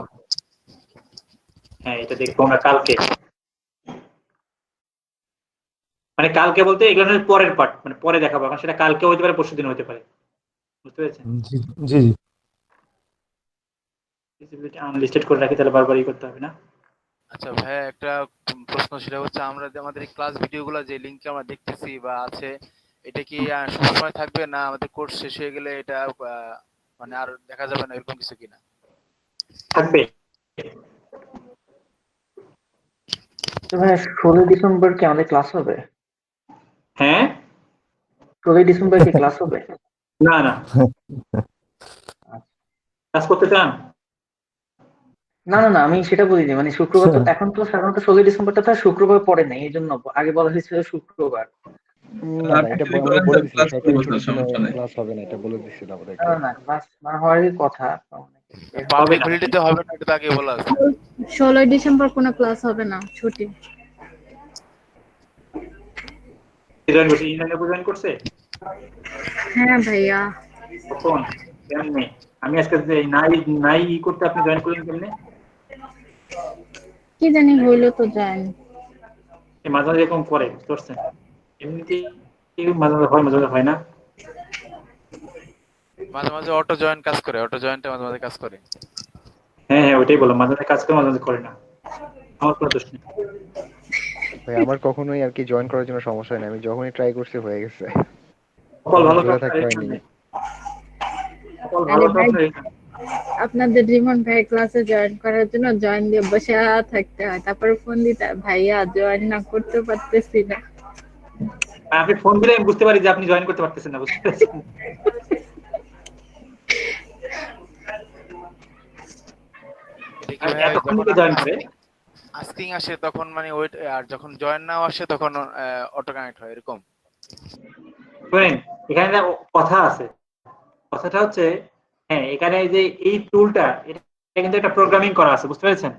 হ্যাঁ এটা দেখবো আমরা কালকে, মানে কালকে বলতে এগুলো পরের পার্ট, মানে পরে দেখাবো, এখন সেটা কালকে হতে পারে, পরশু দিন হতে পারে, বুঝতে পেরেছেন? জি জি জি। ভিজিবিলিটি আনলিস্টেড করে রাখি, তাহলে বারবারই করতে হবে না। আচ্ছা ভাইয়া, একটা প্রশ্ন, সেটা হচ্ছে আমরা যে আমাদের ক্লাস ভিডিওগুলো যে লিংকে আমরা দেখতেছি বা আছে, এটা কি সবসময় থাকবে, না আমাদের কোর্স শেষ হয়ে গেলে এটা মানে আর দেখা যাবে না, এরকম কিছু কিনা? থাকবে। তো ভাই 16 ডিসেম্বর কি আমাদের ক্লাস হবে? হ্যাঁ 16 ডিসেম্বর কি ক্লাস হবে? না না, ক্লাস করতে চান? না না না, আমি সেটা বলিনি, মানে শুক্রবার তো এখন তো সাধারণত 16 ডিসেম্বরটা তো শুক্রবার পড়ে নাই, এই জন্য আগে বলা হয়েছিল শুক্রবার। না না, এটা আমরা বলে দিছি সরকারি ছুটির সময় ক্লাস হবে না, এটা বলে দিছিল আমাদেরকে। না না, ক্লাস না হওয়ারই কথা। পাবলিক হলিডেতে হবে না, এটা আগে বলা আছে। 16 ডিসেম্বর কোনো ক্লাস হবে না, ছুটি। জয়েন করছে, ইন্টারনেট জয়েন করছে। হ্যাঁ ভাইয়া। কখন? কেমনে আমি আজকে যে নাই নাই ই করতে আপনি জয়েন করলেন কেমনে? কি জানি হইলো তো জান। এই মাঝে মাঝে এরকম করে, বুঝতে পারছেন? এমনিতেই মাঝে মাঝে হয়, মাঝে মাঝে হয় না। মাঝে মাঝে অটো জয়েন কাজ করে, অটো জয়েন্টে মাঝে মাঝে কাজ করে। হ্যাঁ হ্যাঁ, ওইটাই বললাম, মাঝে মাঝে কাজ করে মাঝে মাঝে করে না। আমার কোনো দোষ নেই। ভাই আমার কখনোই আর কি জয়েন করার জন্য সমস্যা হয় না, আমি যখনই ট্রাই করছি হয়ে গেছে। কপাল ভালো দূরে তো থাকতে আপনার হয়নি। কপাল আরে ভালো তো ভাই, আপনার। আপনাদের রিমন ভাই ক্লাসে জয়েন করার জন্য জয়েন দিয়ে বসে থাকতে হয়, তারপরে ফোন দিতে হয়, ভাইয়া জয়েন না করতে পারতেছি না। আপনি ফোন দিলে আমি বুঝতে পারি যে আপনি জয়েন করতে পারতেছেন না, বুঝতে পারছেন? এটা কি ভাই এতক্ষণ যখন থেকে জয়েন করে আস্কিং আসে তখন মানে ওয়েট, আর যখন জয়েন নাও আসে তখন অটো কানেক্ট হয় এরকম? শুনেন, এখানে একটা কথা আছে। কথাটা হচ্ছে, হ্যাঁ এখানে এই যে এই টুলটা, এটা কিন্তু একটা প্রোগ্রামিং করা আছে, বুঝতে পেরেছেন?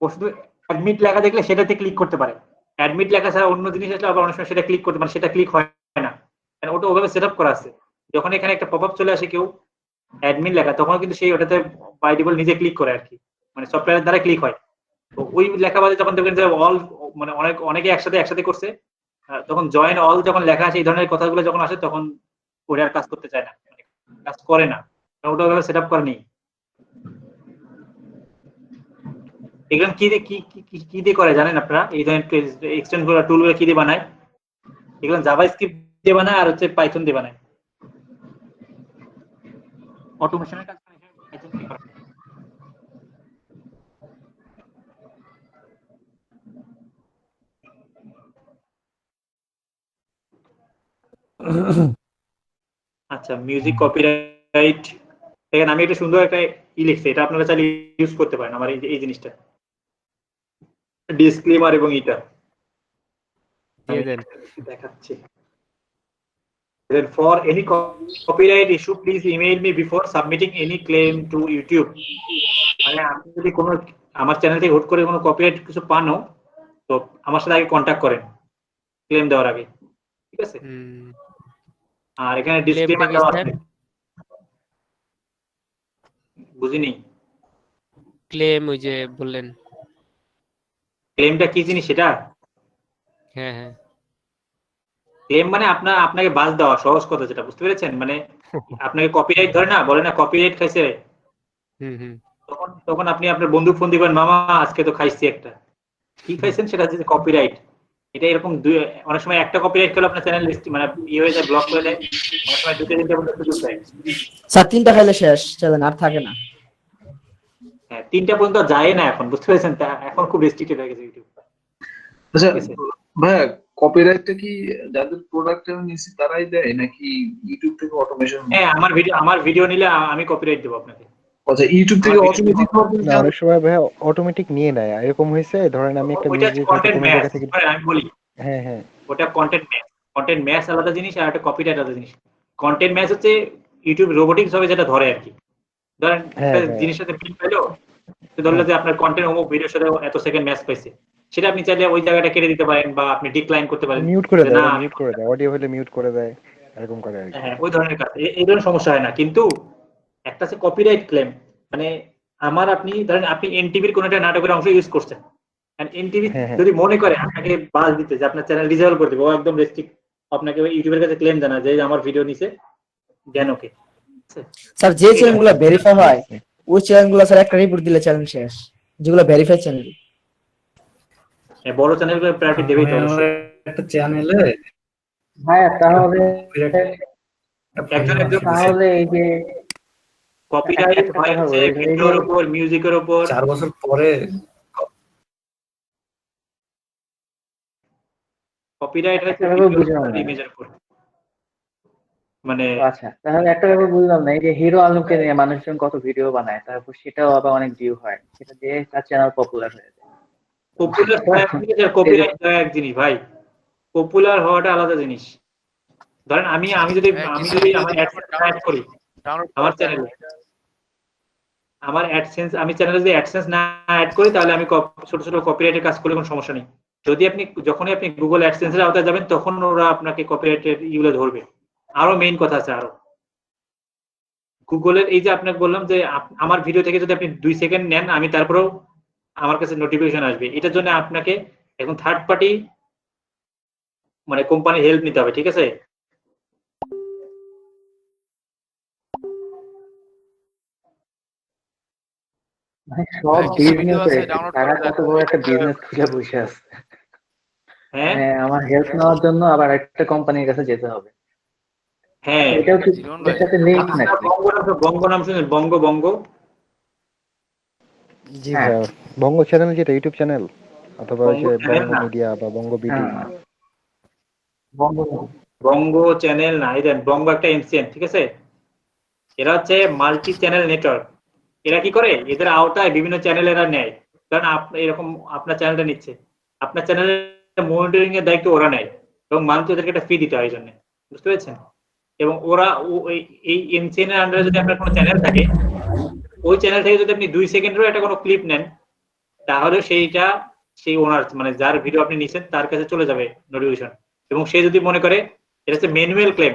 ও শুধু অ্যাডমিট লেখা দেখলে সেটাতে ক্লিক করতে পারে। অ্যাডমিট লেখা ছাড়া অন্য জিনিস আসলে আবার অনেক সময় সেটা ক্লিক করতে পারে, সেটা ক্লিক হয় না, কারণ ওটা ওভাবে সেট আপ করা আছে। যখন এখানে একটা পপআপ চলে আসে কেউ অ্যাডমিন লেখা, তখন কিন্তু সেই ওটাতে বাই ডিফল্ট নিজে ক্লিক করে আর কি, মানে সফটওয়্যারের দ্বারা ক্লিক হয়। তো ওই লেখা বাদে যখন দেখবেন যে অল, মানে অনেকে একসাথে করছে, তখন জয়েন অল যখন লেখা আসে, এই ধরনের কথাগুলো যখন আসে, তখন ওরা আর কাজ করতে চায় না, মানে কাজ করে না, কারণ ওটা ওভাবে সেট আপ করা নেই। এগুলো কি দিয়ে কি দিয়ে করে জানেন আপনারা? এই ধরনের এক্সটেন্ড গুলো টুলগুলো কি দিয়ে বানায়? এগুলো জাভাস্ক্রিপ্ট দিয়ে বানায় আর হচ্ছে পাইথন দিয়ে বানায়। অটোমেশনের কাজ করে পাইথন দিয়ে করে। আচ্ছা, মিউজিক কপিরাইট, দেখেন আমি একটা সুন্দর একটা লিখছি, এটা আপনারা চাইলে ইউজ করতে পারেন। আমার এই জিনিসটা ডিসক্লেমার এবং এটা দেখাচ্ছি। Then for any copyright issue, please email me before submitting any claim to YouTube. মানে আপনি যদি কোনো আমার চ্যানেল থেকে হুট করে কোনো কপিরাইট কিছু পানো, তো আমার সাথে আগে কন্ট্যাক্ট করেন ক্লেম দেওয়ার আগে, ঠিক আছে? আর এখানে ডিসক্লেমার দেওয়া আছে। বুঝিনি ক্লেম ওই যে বললেন, ক্লেমটা কি জিনিস সেটা? হ্যাঁ হ্যাঁ, ক্লেম মানে আপনাকে বাজ দেওয়া, সহজ কথা যেটা, বুঝতে পেরেছেন? মানে আপনাকে কপিরাইট ধরে না, বলে না কপিরাইট খাইছে, তখন আপনি আপনার বন্ধু ফোন দিবেন, মামা আজকে তো খাইছি একটা, কি খাইছেন সেটা হচ্ছে কপিরাইট। এটা এরকম অনেক সময় একটা কপিরাইট করলে আপনার চ্যানেল লিস্ট মানে ইয়ে হয়ে যায়, ব্লক হয়ে যায়, অনেক সময় দুটো তিনটে পর্যন্ত সুযোগ দেয়। স্যার 3টা খাইলে শেষ, চ্যানেল আর থাকে না। হ্যাঁ, 3টা পর্যন্ত যায় না এখন, বুঝতে পেরেছেন? এখন খুব রেস্ট্রিক্টেড হয়ে গেছে ইউটিউব। আচ্ছা ভাইয়া, কপিরাইটটা কি যাদের প্রোডাক্ট আমি নিছি তারাই দেয় নাকি ইউটিউব থেকে অটোমেশন? হ্যাঁ, আমার ভিডিও নিলে আমি কপিরাইট দেব আপনাকে। আচ্ছা, ইউটিউব থেকে অটোমেটিক না, অনেক সময় ভাই অটোমেটিক নিয়ে নেয়, এরকম হয়েছে ধরেন আমি একটা মিউজিক হয়তো কোনো জায়গা থেকে, আমি বলি, হ্যাঁ হ্যাঁ, ওটা কন্টেন্ট ম্যাচ আলাদা জিনিস, আর একটা কপিরাইট আলাদা জিনিস। কন্টেন্ট ম্যাচ হচ্ছে ইউটিউব রোবোটিক্স হবে যেটা ধরে আর কি। ধরেন একটা জিনিসের সাথে মিল পাইলো, ধরলো যে আপনার কন্টেন্ট অমুক ভিডিওর সাথে এত সেকেন্ড ম্যাচ পাইছে, সেটা আপনি চাইলে ওই জায়গাটা কেটে দিতে পারেন বা আপনি ডিক্লাইন করতে পারেন, মিউট করে দেয়, না মিউট করে দেয়, অডিও হলে মিউট করে দেয়, এরকম করে আর কি। হ্যাঁ, ওই ধরনের কাজ, এই ধরনের সমস্যা হয় না। কিন্তু একটা আছে কপিরাইট ক্লেম, মানে আপনি ধরেন আপনি এনটিভির কোনো একটা নাটকের অংশ ইউজ করছেন, এনটিভি যদি মনে করে আপনাকে বাজ দিতে যে আপনার চ্যানেল ডিসেবল করে দেবে, ও একদম রেস্ট্রিক্ট আপনাকে ইউটিউবের কাছে ক্লেম জানা যে আমার ভিডিও নিছে দেন ওকে। স্যার যে চ্যানেলগুলো ভেরিফাই হয় ওই চ্যানেলগুলো স্যার একটা রিপোর্ট দিলে চ্যানেল শেষ, যেগুলো ভেরিফাই চ্যানেল। বড় চ্যানেলগুলো প্রায়োরিটি দেবেই তো একটা চ্যানেলে। হ্যাঁ, তাহলে তাহলে এই যে কপিরাইট হয় হচ্ছে ভিডিওর উপর, মিউজিকের উপর। 4 বছর পরে কপিরাইট হচ্ছে ইমেজের উপর, মানে আচ্ছা, তাহলে একটা ব্যাপার বুঝলাম না, এই যে হিরো আলমকে নিয়ে মানুষজন কত ভিডিও বানায়, তারপর সেটাও আবার অনেক ভিউ হয়, সেটা দিয়ে তার চ্যানেল পপুলার হয়ে যায়। পপুলার হয় কপিরাইট হয় এক জিনিস ভাই, পপুলার হওয়াটা আলাদা জিনিস। ধরেন আমি যদি আমার অ্যাড করি আমার চ্যানেলে, আমি চ্যানেলে যদি অ্যাডসেন্স না অ্যাড করি, তাহলে আমি ছোট ছোট কপিরাইটের কাজ করলে কোনো সমস্যা নেই। যখনই আপনি গুগল অ্যাডসেন্সের আওতায় যাবেন, তখন ওরা আপনাকে কপিরাইটের ইগুলো ধরবে। আরো মেইন কথা আছে, আরো গুগলের এই যে আপনাকে বললাম যে আমার ভিডিও থেকে যদি আপনি 2 সেকেন্ড নেন, আমি তারপরেও আমার কাছে নোটিফিকেশন আসবে। এটার জন্য আপনাকে এখন থার্ড পার্টি মানে কোম্পানির হেল্প নিতে হবে, ঠিক আছে? মানে সব বিজনেস তারা কত বড় একটা বিজনেস খুলে বসে আছে। হ্যাঁ মানে আমার হেল্প নেওয়ার জন্য আবার একটা কোম্পানির কাছে যেতে হবে। হ্যাঁ, এটাও কি এর সাথে লিংক আপনারা নাকি? বঙ্গ নাম শুনেন? বঙ্গ জি ভাইয়া, বঙ্গ চ্যানেল যেটা ইউটিউব চ্যানেল অথবা ওই যে চ্যানেল বঙ্গ না, মিডিয়া বা বঙ্গ বিডি। বঙ্গ চ্যানেল না, এই দেন বঙ্গ একটা এমসিএন, ঠিক আছে? এরা হচ্ছে মাল্টি চ্যানেল নেটওয়ার্ক। এরা কি করে, এদের আওতায় বিভিন্ন চ্যানেল এরা নেয়। কারণ এরকম আপনার চ্যানেলটা নিচ্ছে, আপনার চ্যানেলের মনিটরিং এর দায়িত্ব ওরা নেয় এবং মান্থলি ওদেরকে একটা ফি দিতে হয় এই জন্য, বুঝতে পেরেছেন? এবং ওরা এই এমসিএন এর আন্ডারে যদি আপনার কোনো চ্যানেল থাকে, ওই চ্যানেল থেকে যদি আপনি 2 সেকেন্ডেরও একটা কোনো ক্লিপ নেন, তাহলে সেইটা সেই ওনার মানে যার ভিডিও আপনি নিছেন তার কাছে চলে যাবে নোটিফিকেশন। এবং সে যদি মনে করে এটা হচ্ছে ম্যানুয়াল ক্লেম,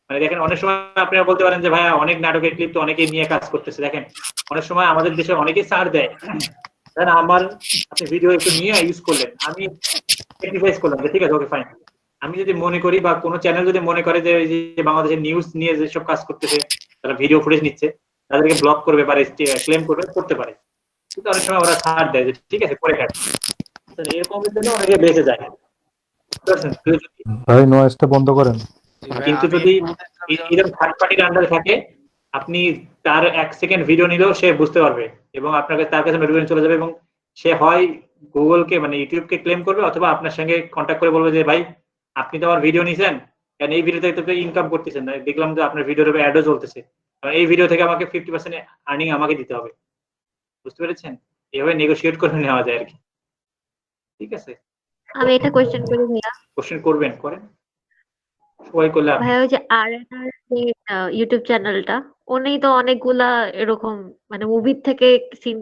মানে দেখেন অনেক সময় আপনারা বলতে পারেন যে ভাইয়া অনেক নাটকের ক্লিপ তো অনেকেই নিয়ে কাজ করতেছে। দেখেন অনেক সময় আমাদের দেশে অনেকেই ছাড় দেয়, আমার আপনি ভিডিও একটু নিয়ে ইউজ করলেন, আমি স্যাক্রিফাইস করলাম যে ঠিক আছে ওকে ফাইন। আমি যদি মনে করি বা কোনো চ্যানেল যদি মনে করে যে বাংলাদেশের নিউজ নিয়ে যেসব কাজ করতেছে, তারা ভিডিও ফুটেজ নিচ্ছে, তাদেরকে ব্লক করবে বা ক্লেম করতে পারে। কিন্তু অনেক সময় ওরা ছাড় দেয় যে ঠিক আছে করে কাট, এরকম জন্য অনেকে বেঁচে যায়। ভাই নয়েজটা বন্ধ করেন। কিন্তু যদি এরকম থার্ড পার্টির আন্ডারে থাকে, আপনি তার 1 সেকেন্ড ভিডিও নিলেও সে বুঝতে পারবে এবং আপনাকে তার কাছে নোটিফিকেশন চলে যাবে এবং সে হয় গুগলকে মানে ইউটিউবকে ক্লেম করবে অথবা আপনার সঙ্গে কন্ট্যাক্ট করে বলবে যে ভাই আপনি তো আমার ভিডিও নিছেন, কারণ এই ভিডিও থেকে তো ইনকাম করতেছেন না, দেখলাম যে আপনার ভিডিওর অ্যাডও চলতেছে, কারণ এই ভিডিও থেকে আমাকে 50% আর্নিং আমাকে দিতে হবে, বুঝতে পেরেছেন? এভাবে নেগোশিয়েট করে নেওয়া যায় আর কি, ঠিক আছে? আমি এটা কোয়েশ্চেন করি ভাইয়া। কোশ্চেন করবেন, করেন, সবাই করলে ভাইয়া ওই যে আর যে ইউটিউব চ্যানেলটা, উনি তো অনেকগুলা এরকম মানে মুভির থেকে সিন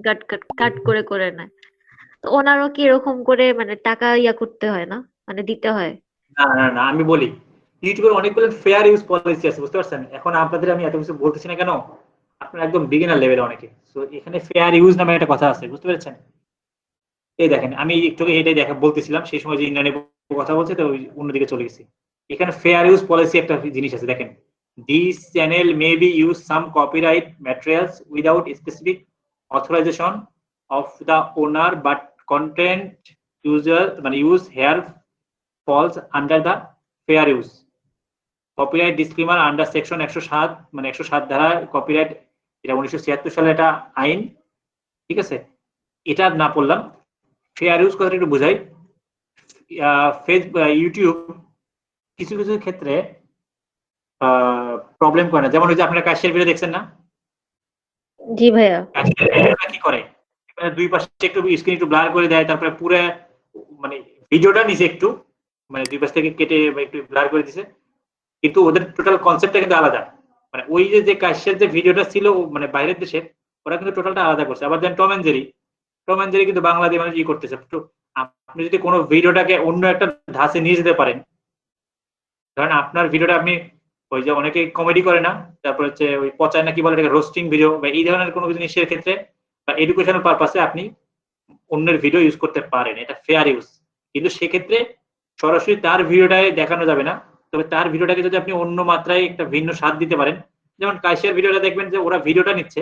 কাট করে করে নেয়। তো ওনারও কি এরকম করে মানে টাকা করতে হয় না, মানে দিতে হয়? না না না, আমি বলি ইউটিউবের অনেকগুলো ফেয়ার ইউজ পলিসি আছে, বুঝতে পারছেন? এখন আপনাদের আমি এত কিছু বলতেছি না কেন, আপনারা একদম বিগিনার লেভেলে অনেকে, সো এখানে ফেয়ার ইউজ নামে একটা কথা আছে, বুঝতে পেরেছেন? এই দেখেন আমি একটু এটাই বলতেছিলাম, সেই সময় যে ইন্টারনেট কথা বলছে তো অন্যদিকে চলে গেছি। এখানে ফেয়ার ইউজ পলিসি একটা জিনিস আছে, দেখেন this channel may be use some copyright materials without specific authorization of the owner but content user মানে use here falls under the fair use copyright disclaimer under section 107 মানে 107 ধারা copyright, এটা 1976 সালে এটা আইন, ঠিক আছে? এটা না পড়লাম, ফেয়ার ইউজ কথাটা একটু বোঝাই। ইউটিউব কিছু কিছু ক্ষেত্রে প্রবলেম করে না, যেমন ওই যে আপনারা কাশিয়ার ভিডিও দেখছেন না, জি ভাইয়া। কি করে দুই পাশে একটু স্ক্রিন একটু ব্লার করে দেয়, তারপরে পুরো মানে ভিডিওটা নিচে একটু মানে দুই পাশ থেকে কেটে একটু ব্লার করে দিছে, কিন্তু ওদের টোটাল কনসেপ্টটা কিন্তু আলাদা। মানে ওই যে কাশিয়ার যে ভিডিওটা ছিল মানে বাইরের দেশের, ওরা কিন্তু টোটালটা আলাদা করছে। আবার দেন টম এন্ড জেরি কিন্তু বাংলাদেশ মানুষ করতেছে। আপনি যদি কোনো ভিডিওটাকে অন্য একটা ধাঁচে নিয়ে যেতে পারেন, কারণ আপনার ভিডিওটা আপনি ওই যে অনেকে কমেডি করে না, তারপর হচ্ছে ওই পচায় না কি বলে এটাকে রোস্টিং ভিডিও বা এই ধরনের কোনো জিনিসের ক্ষেত্রে বা এডুকেশনাল পারপাসে আপনি অন্যের ভিডিও ইউজ করতে পারেন, এটা ফেয়ার ইউজ। কিন্তু সেক্ষেত্রে সরাসরি তার ভিডিওটাই দেখানো যাবে না, তবে তার ভিডিওটাকে যদি আপনি অন্য মাত্রায় একটা ভিন্ন স্বাদ দিতে পারেন, যেমন কাশিয়ার ভিডিওটা দেখবেন যে ওরা ভিডিওটা নিচ্ছে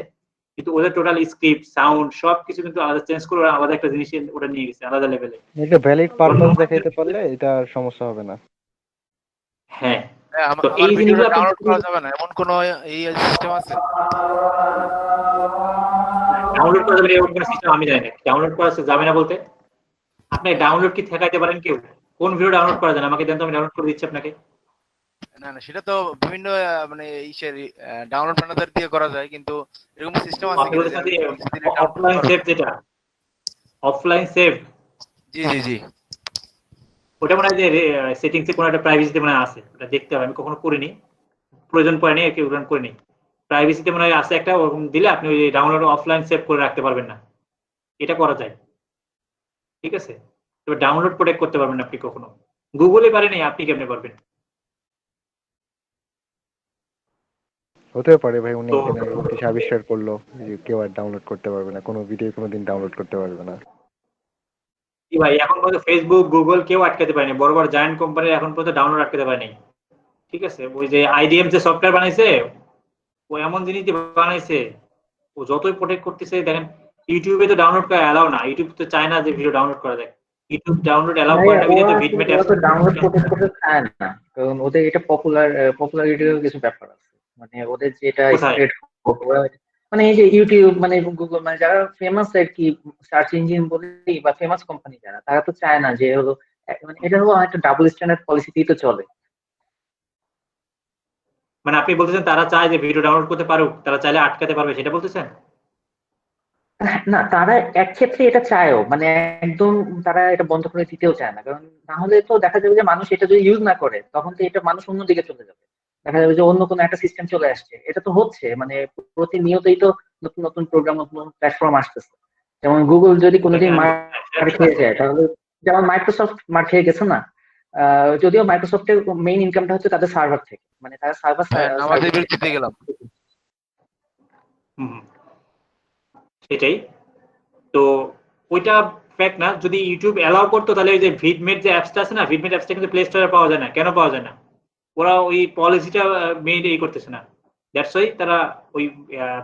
কিন্তু ওদের টোটাল স্ক্রিপ্ট সাউন্ড সবকিছু কিন্তু আলাদা চেঞ্জ করে ওরা আলাদা একটা জিনিস ওটা নিয়ে গেছে আলাদা লেভেলে। এটা ভ্যালিড পারপাস দেখাইতে পারলে এটা সমস্যা হবে না। হ্যাঁ, তো এই ভিডিওটা ডাউনলোড করা যাবে না এমন কোন এই সিস্টেম আছে? ডাউনলোড করা যাবে এমন কোন সিস্টেম আমি জানি না। ডাউনলোড করা যাবে না বলতে আপনি ডাউনলোড কি ঠেকাইতে পারেন কেউ? কোন ভিডিও ডাউনলোড করা যায় না আমাকে দেন তো, আমি ডাউনলোড করে দিচ্ছি আপনাকে। না না, সেটা তো বিভিন্ন মানে ইসের ডাউনলোড বানাতে দিয়ে করা যায়, কিন্তু এরকম সিস্টেম আছে কি? অফলাইন সেভ, যেটা অফলাইন সেভ, জি জি জি, ওটা মনে হয় যে সেটিংসে কোনো একটা প্রাইভেসিতে মনে আছে, ওটা দেখতে হবে, আমি কখনো করিনি, প্রয়োজন পড়েনি, কেউ রান করিনি। প্রাইভেসিতে মনে হয় আছে একটা, ওরকম দিলে আপনি ওই ডাউনলোড অফলাইন সেভ করে রাখতে পারবেন না, এটা করা যায়, ঠিক আছে? তবে ডাউনলোড প্রোটেক্ট করতে পারবেন না আপনি কখনো, গুগলে পারেনি, আপনি কেমনে পারবেন? হতে পারে ভাই উনি তো এখানে এরকম কিছু আবিষ্কার করলো যে কেউ আর ডাউনলোড করতে পারবে না, কোনো ভিডিও কোনোদিন ডাউনলোড করতে পারবে না। কি ভাই, এখন পর্যন্ত ফেসবুক গুগল কেউ আটকাতে পারেনি, বড় বড় জায়ান্ট কোম্পানি এখন পর্যন্ত ডাউনলোড আটকাতে পারেনি। ঠিক আছে, ওই যে আইডিএম যে সফটওয়্যার বানাইছে, ও এমন জিনিস দিয়ে বানাইছে, ও যতই প্রোটেক্ট করতেছে দেখেন, ইউটিউবে তো ডাউনলোড করা এলাও না, ইউটিউব তো চায় না যে ভিডিও ডাউনলোড করা যায়, ইউটিউব ডাউনলোড এলাও করে ভাইয়া না বিধায় ওরা তো তো ভিডমেট ওরা অ্যাপস। তো ডাউনলোড করতে চায় না, কারণ ওদের এটা পপুলারিটির কিছু ব্যাপার আছে। মানে ওদের যেটা কোথায়? স্প্রেড, ওরা মানে এই যে ইউটিউব মানে গুগল মানে যারা ফেমাস আর কি সার্চ ইঞ্জিন বলি বা ফেমাস কোম্পানি যারা, তারা তো চায় না যে হলো মানে এটা হলো একটা ডাবল স্ট্যান্ডার্ড পলিসিতেই তো চলে। মানে আপনি বলতেছেন তারা চায় যে ভিডিও ডাউনলোড করতে পারুক, তারা চাইলে আটকাতে পারবে, সেটা বলতেছেন? না, তারা এক ক্ষেত্রে এটা চায়ও, মানে একদম তারা এটা বন্ধ করে দিতেও চায় না, কারণ না হলে তো দেখা যাবে যে মানুষ এটা যদি ইউজ না করে তখন তো এটা মানুষ অন্যদিকে চলে যাবে, দেখা যাবে যে অন্য কোনো একটা সিস্টেম চলে আসছে। এটা তো হচ্ছে মানে প্রতিনিয়তই তো নতুন নতুন প্রোগ্রাম নতুন প্ল্যাটফর্ম আসতেছে। যেমন গুগল যদি কোনোদিন মার খেয়ে যায় তাহলে, যেমন মাইক্রোসফট মার খেয়ে গেছে না, যদিও মাইক্রোসফটের মেইন ইনকামটা হচ্ছে তাদের সার্ভার থেকে, মানে তারা সার্ভার হ্যাঁ, নামাজের বিরতিতে গেলাম। সেটাই তো, ওইটা ফ্যাক্ট না। যদি ইউটিউব অ্যালাউ করতো তাহলে ওই যে ভিডমেট যে অ্যাপসটা আছে না, ভিডমেট অ্যাপসটা কিন্তু প্লে স্টোরে পাওয়া যায় না। কেন পাওয়া যায় না? ওরা ওই পলিসিটা মেইনটেইন করতেছে না, দ্যাটস ওয়াই তারা ওই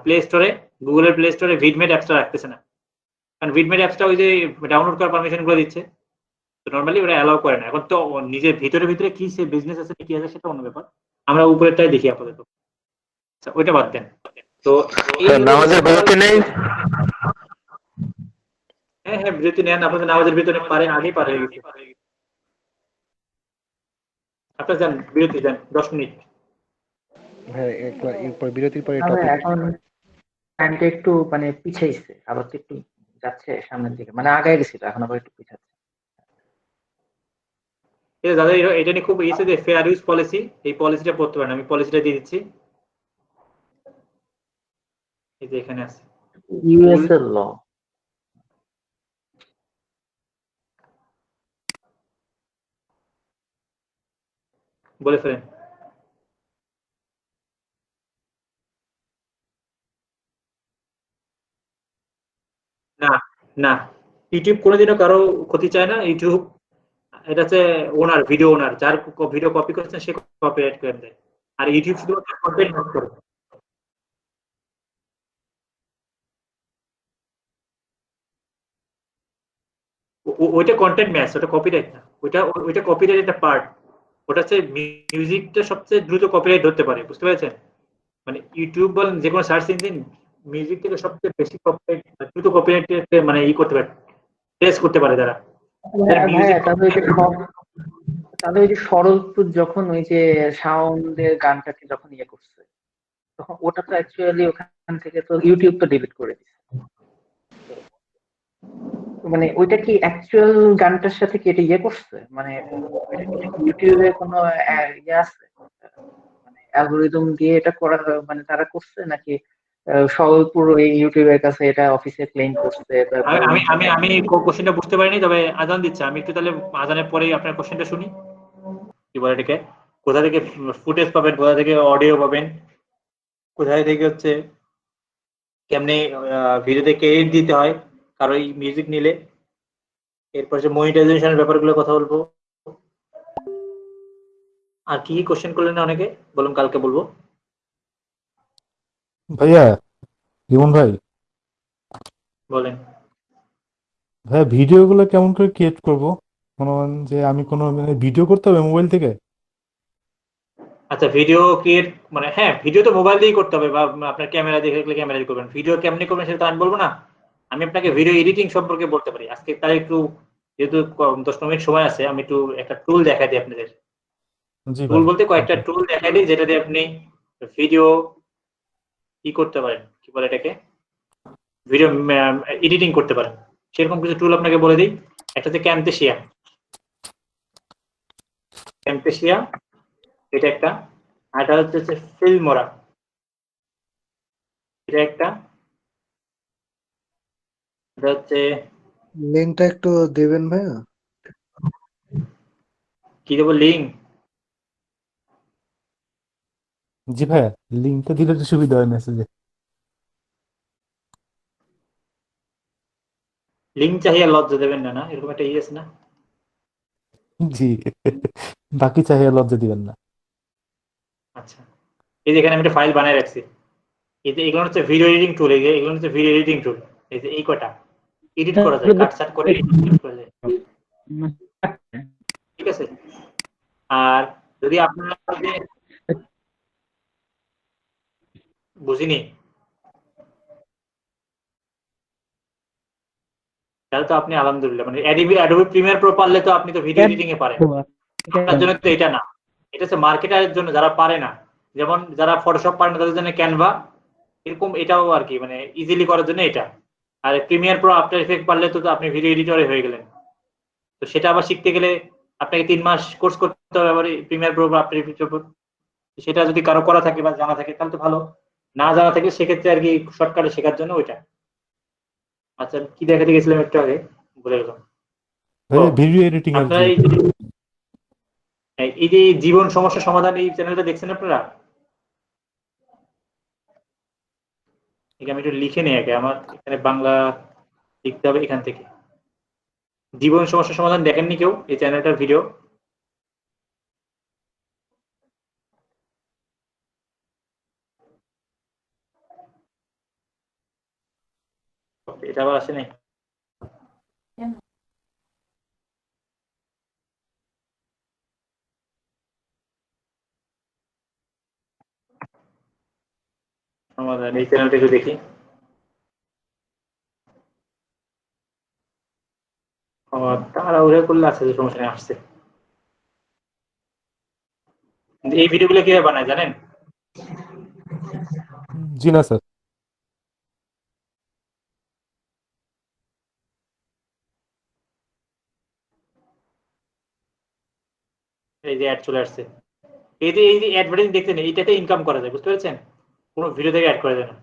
প্লে স্টোরে, গুগলের প্লে স্টোরে ভিডমেট অ্যাপসটা রাখতেছে না, কারণ ভিডমেট অ্যাপসটা ওই যে ডাউনলোড করার পারমিশন গুলো দিচ্ছে, তো নর্মালি ওরা অ্যালাউ করে না। এখন তো নিজের ভিতরে ভিতরে কি সে বিজনেস আছে কি আছে সেটা অন্য ব্যাপার, আমরা উপরেরটাই দেখি আপাতত। আচ্ছা, ওইটা বাদ দেন। তো এই নামাজের বিরতি নেই? হ্যাঁ হ্যাঁ, বিরতি নেন, আপনাদের নামাজের বিরতি পারে আগেই পারে আপনার যান, বিরতি দেন 10 মিনিট। হ্যাঁ একবার এরপর বিরতির পরে তবে টপিক। এখন টাইমটা একটু মানে পিছাইছে, আবার তো একটু যাচ্ছে সামনের দিকে, মানে আগায় গেছিল এখন আবার একটু পিছাচ্ছে। এটা দাদা, এটা নিয়ে খুব ইয়েছে যে ফেয়ার ইউজ পলিসি, এই পলিসিটা পড়তে পারেন, আমি পলিসিটা দিয়ে দিচ্ছি, এই যে এখানে আছে ইউএস এর ল। বলে ফেলেন। না না, ইউটিউব কোনোদিনও কারো ক্ষতি চায় না। ইউটিউব এটা হচ্ছে ওনার, ভিডিও ওনার, যার ভিডিও কপি করছেন সে কপিরাইট করে দেয়, আর ইউটিউব শুধুমাত্র কন্টেন্ট নোট করে। ওইটা কন্টেন্ট ম্যাচ, ওটা কপিরাইট না, ওইটা কপিরাইট একটা পার্ট। ওটা হচ্ছে মিউজিকটা সবচেয়ে দ্রুত কপিরাইট ধরতে পারে, বুঝতে পেরেছেন? মানে ইউটিউব বলেন যে কোনো সার্চ ইঞ্জিন, মিউজিক থেকে সবচেয়ে বেশি কপিরাইট, দ্রুত কপিরাইট মানে করতে পারে, টেস্ট করতে পারে তারা। ভাইয়া তাহলে ওই যে সরলপুর যখন ওই যে সাউন্ডের গানটাকে যখন ইয়ে করছে, তখন ওটা তো অ্যাকচুয়ালি ওখান থেকে তো ইউটিউব তো ডিলিট করে দিচ্ছে। মানে ওইটা কি অ্যাকচুয়াল গানটার সাথে কি এটা ইয়ে করছে, মানে ইউটিউবে কোনো ইয়ে আছে, মানে অ্যালগোরিদম দিয়ে এটা করা, মানে তারা করছে নাকি সরলপুর ওই ইউটিউবের কাছে এটা অফিসে ক্লেম করছে? আমি আমি আমি কোশ্চেনটা বুঝতে পারিনি, তবে আজান দিচ্ছে, আমি একটু তাহলে আজানের পরেই আপনার কোশ্চেনটা শুনি। কি বলে এটাকে, কোথা থেকে ফুটেজ পাবেন, কোথা থেকে অডিও পাবেন, কোথায় থেকে হচ্ছে কেমনে ভিডিওতে ক্রেডিট দিতে হয় কারো মিউজিক নিলে, এরপর যে মনিটাইজেশনের ব্যাপারগুলো কথা বলবো। আর কি কি কোশ্চেন করলেন অনেকে, বলুন কালকে বলবো। ভাইয়া, জীবন ভাই, বলেন। ভাইয়া ভিডিও গুলো কেমন করে ক্রিয়েট করবো? মনে করেন যে আমি কোনো ভিডিও করতে হবে মোবাইল থেকে। আচ্ছা, ভিডিও ক্রিয়েট মানে হ্যাঁ, ভিডিও তো মোবাইল দিয়েই করতে হবে, বা আপনার ক্যামেরা দিয়ে ক্যামেরা দিয়ে করবেন। ভিডিও কেমনি করবেন সেটা তো আমি বলবো না, আমি আপনাকে ভিডিও এডিটিং সম্পর্কে বলতে পারি আজকে। তার একটু যেহেতু 10 মিনিট সময় আছে, আমি একটু একটা টুল দেখাই দিই আপনাদের। জি টুল ভাই। বলতে কয়েকটা টুল দেখাই দিই যেটা দিয়ে আপনি ভিডিও কি করতে পারেন, কি বলে এটাকে, ভিডিও এডিটিং করতে পারেন। সেরকম কিছু টুল আপনাকে বলে দিই। একটা হচ্ছে ক্যামটেসিয়া, এটা একটা। আর এটা হচ্ছে ফিল্মোরা, এটা একটা। এটা হচ্ছে, লিঙ্কটা একটু দেবেন ভাইয়া। কি দেবো লিঙ্ক? জি ভাইয়া, লিঙ্কটা দিলে তো সুবিধা হয় মেসেজে। লিঙ্ক চাহিয়ে লজ্জা দেবেন না, না এরকম একটা আছে না? জি। বাকি চাহিয়ে লজ্জা দিবেন না। আচ্ছা, এই যে এখানে আমি একটা ফাইল বানিয়ে রাখছি, এই যে এগুলো হচ্ছে ভিডিও এডিটিং টুল, এই যে এগুলো হচ্ছে ভিডিও এডিটিং টুল, এই যে এই কটা এডিট করা যায়, কাটছাট করে edit করা যায়, ঠিক আছে? আর যদি আপনারা বুঝিনি, তাহলে তো আপনি আলহামদুলিল্লাহ, মানে অ্যাডোবি প্রিমিয়ার প্রো পারলে তো আপনি তো ভিডিও এডিটিং এ পারেন। আপনার জন্য তো এটা না, এটা হচ্ছে মার্কেটারের জন্য, যারা পারে না, যেমন যারা ফটোশপ পারে না তাদের জন্য ক্যানভা, এরকম এটাও আর কি, মানে ইজিলি করার জন্য এটা। আর প্রিমিয়ার প্রো আফটার ইফেক্ট পারলে তো আপনি ভিডিও এডিটরে হয়ে গেলেন। তো সেটা আবার শিখতে গেলে আপনাকে 3 মাস কোর্স করতে হবে আবার প্রিমিয়ার প্রো বা আফটার ইফেক্টের উপর। সেটা যদি কারো করা থাকে বা জানা থাকে তাহলে তো ভালো, না জানা থাকে সেক্ষেত্রে আর কি শর্টকাটে শেখার জন্য ওইটা। আচ্ছা, কি দেখাতে গেছিলাম একটু আগে, বলে গেলাম। ভাইয়া ভিডিও এডিটিং আর আপনারা কি। এই যে জীবন সমস্যা সমাধান এই চ্যানেলটা দেখছেন আপনারা? আমি একটু লিখে নিই আগে, আমার এখানে বাংলা লিখতে হবে এখান থেকে। জীবন সমস্যা সমাধান দেখেননি কেউ এই চ্যানেলটার ভিডিও? এটা আবার আসে নাই? সমাধান এই চ্যানেলটা একটু দেখি। তাড়াহুড়া করলে আছে যে সমস্যা নেই, আসছে। এই ভিডিওগুলো কিভাবে বানায় জানেন? জি না স্যার। এই যে অ্যাড চলে আসছে, এই যে অ্যাডভার্টাইজিং দেখছেন, এইটাতে ইনকাম করা যায়, বুঝতে পেরেছেন? কোনো ভিডিও থেকে অ্যাড করা যায় না।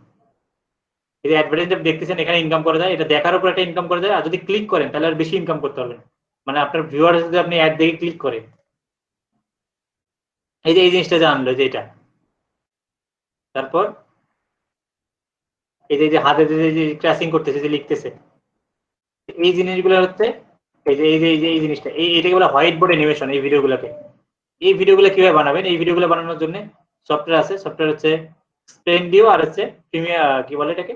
এই যে অ্যাডভার্টাইজিং দেখতেছেন এখানে ইনকাম করা যায়, এটা দেখার উপর একটা ইনকাম করা যায়, আর যদি ক্লিক করেন তাহলে আর বেশি ইনকাম করতে পারবেন। মানে আপনার ভিউয়ার যদি আপনি অ্যাড দেখে ক্লিক করেন, এই যে এই জিনিসটা জানলো যে এটা, তারপর এই যে হাতে যে ক্রাসিং করতেছে, যে লিখতেছে, এই জিনিসগুলো হচ্ছে এই জিনিসটা, এটাকে বলা হোয়াইট বোর্ড অ্যানিমেশন। এই ভিডিওগুলোকে, এই ভিডিওগুলো কিভাবে বানাবেন, এই ভিডিওগুলো বানানোর জন্য সফটওয়্যার আছে, সফটওয়্যার হচ্ছে স্প্লেন্ডিও আর হচ্ছে প্রিমিয়ার, কি বলে এটাকে,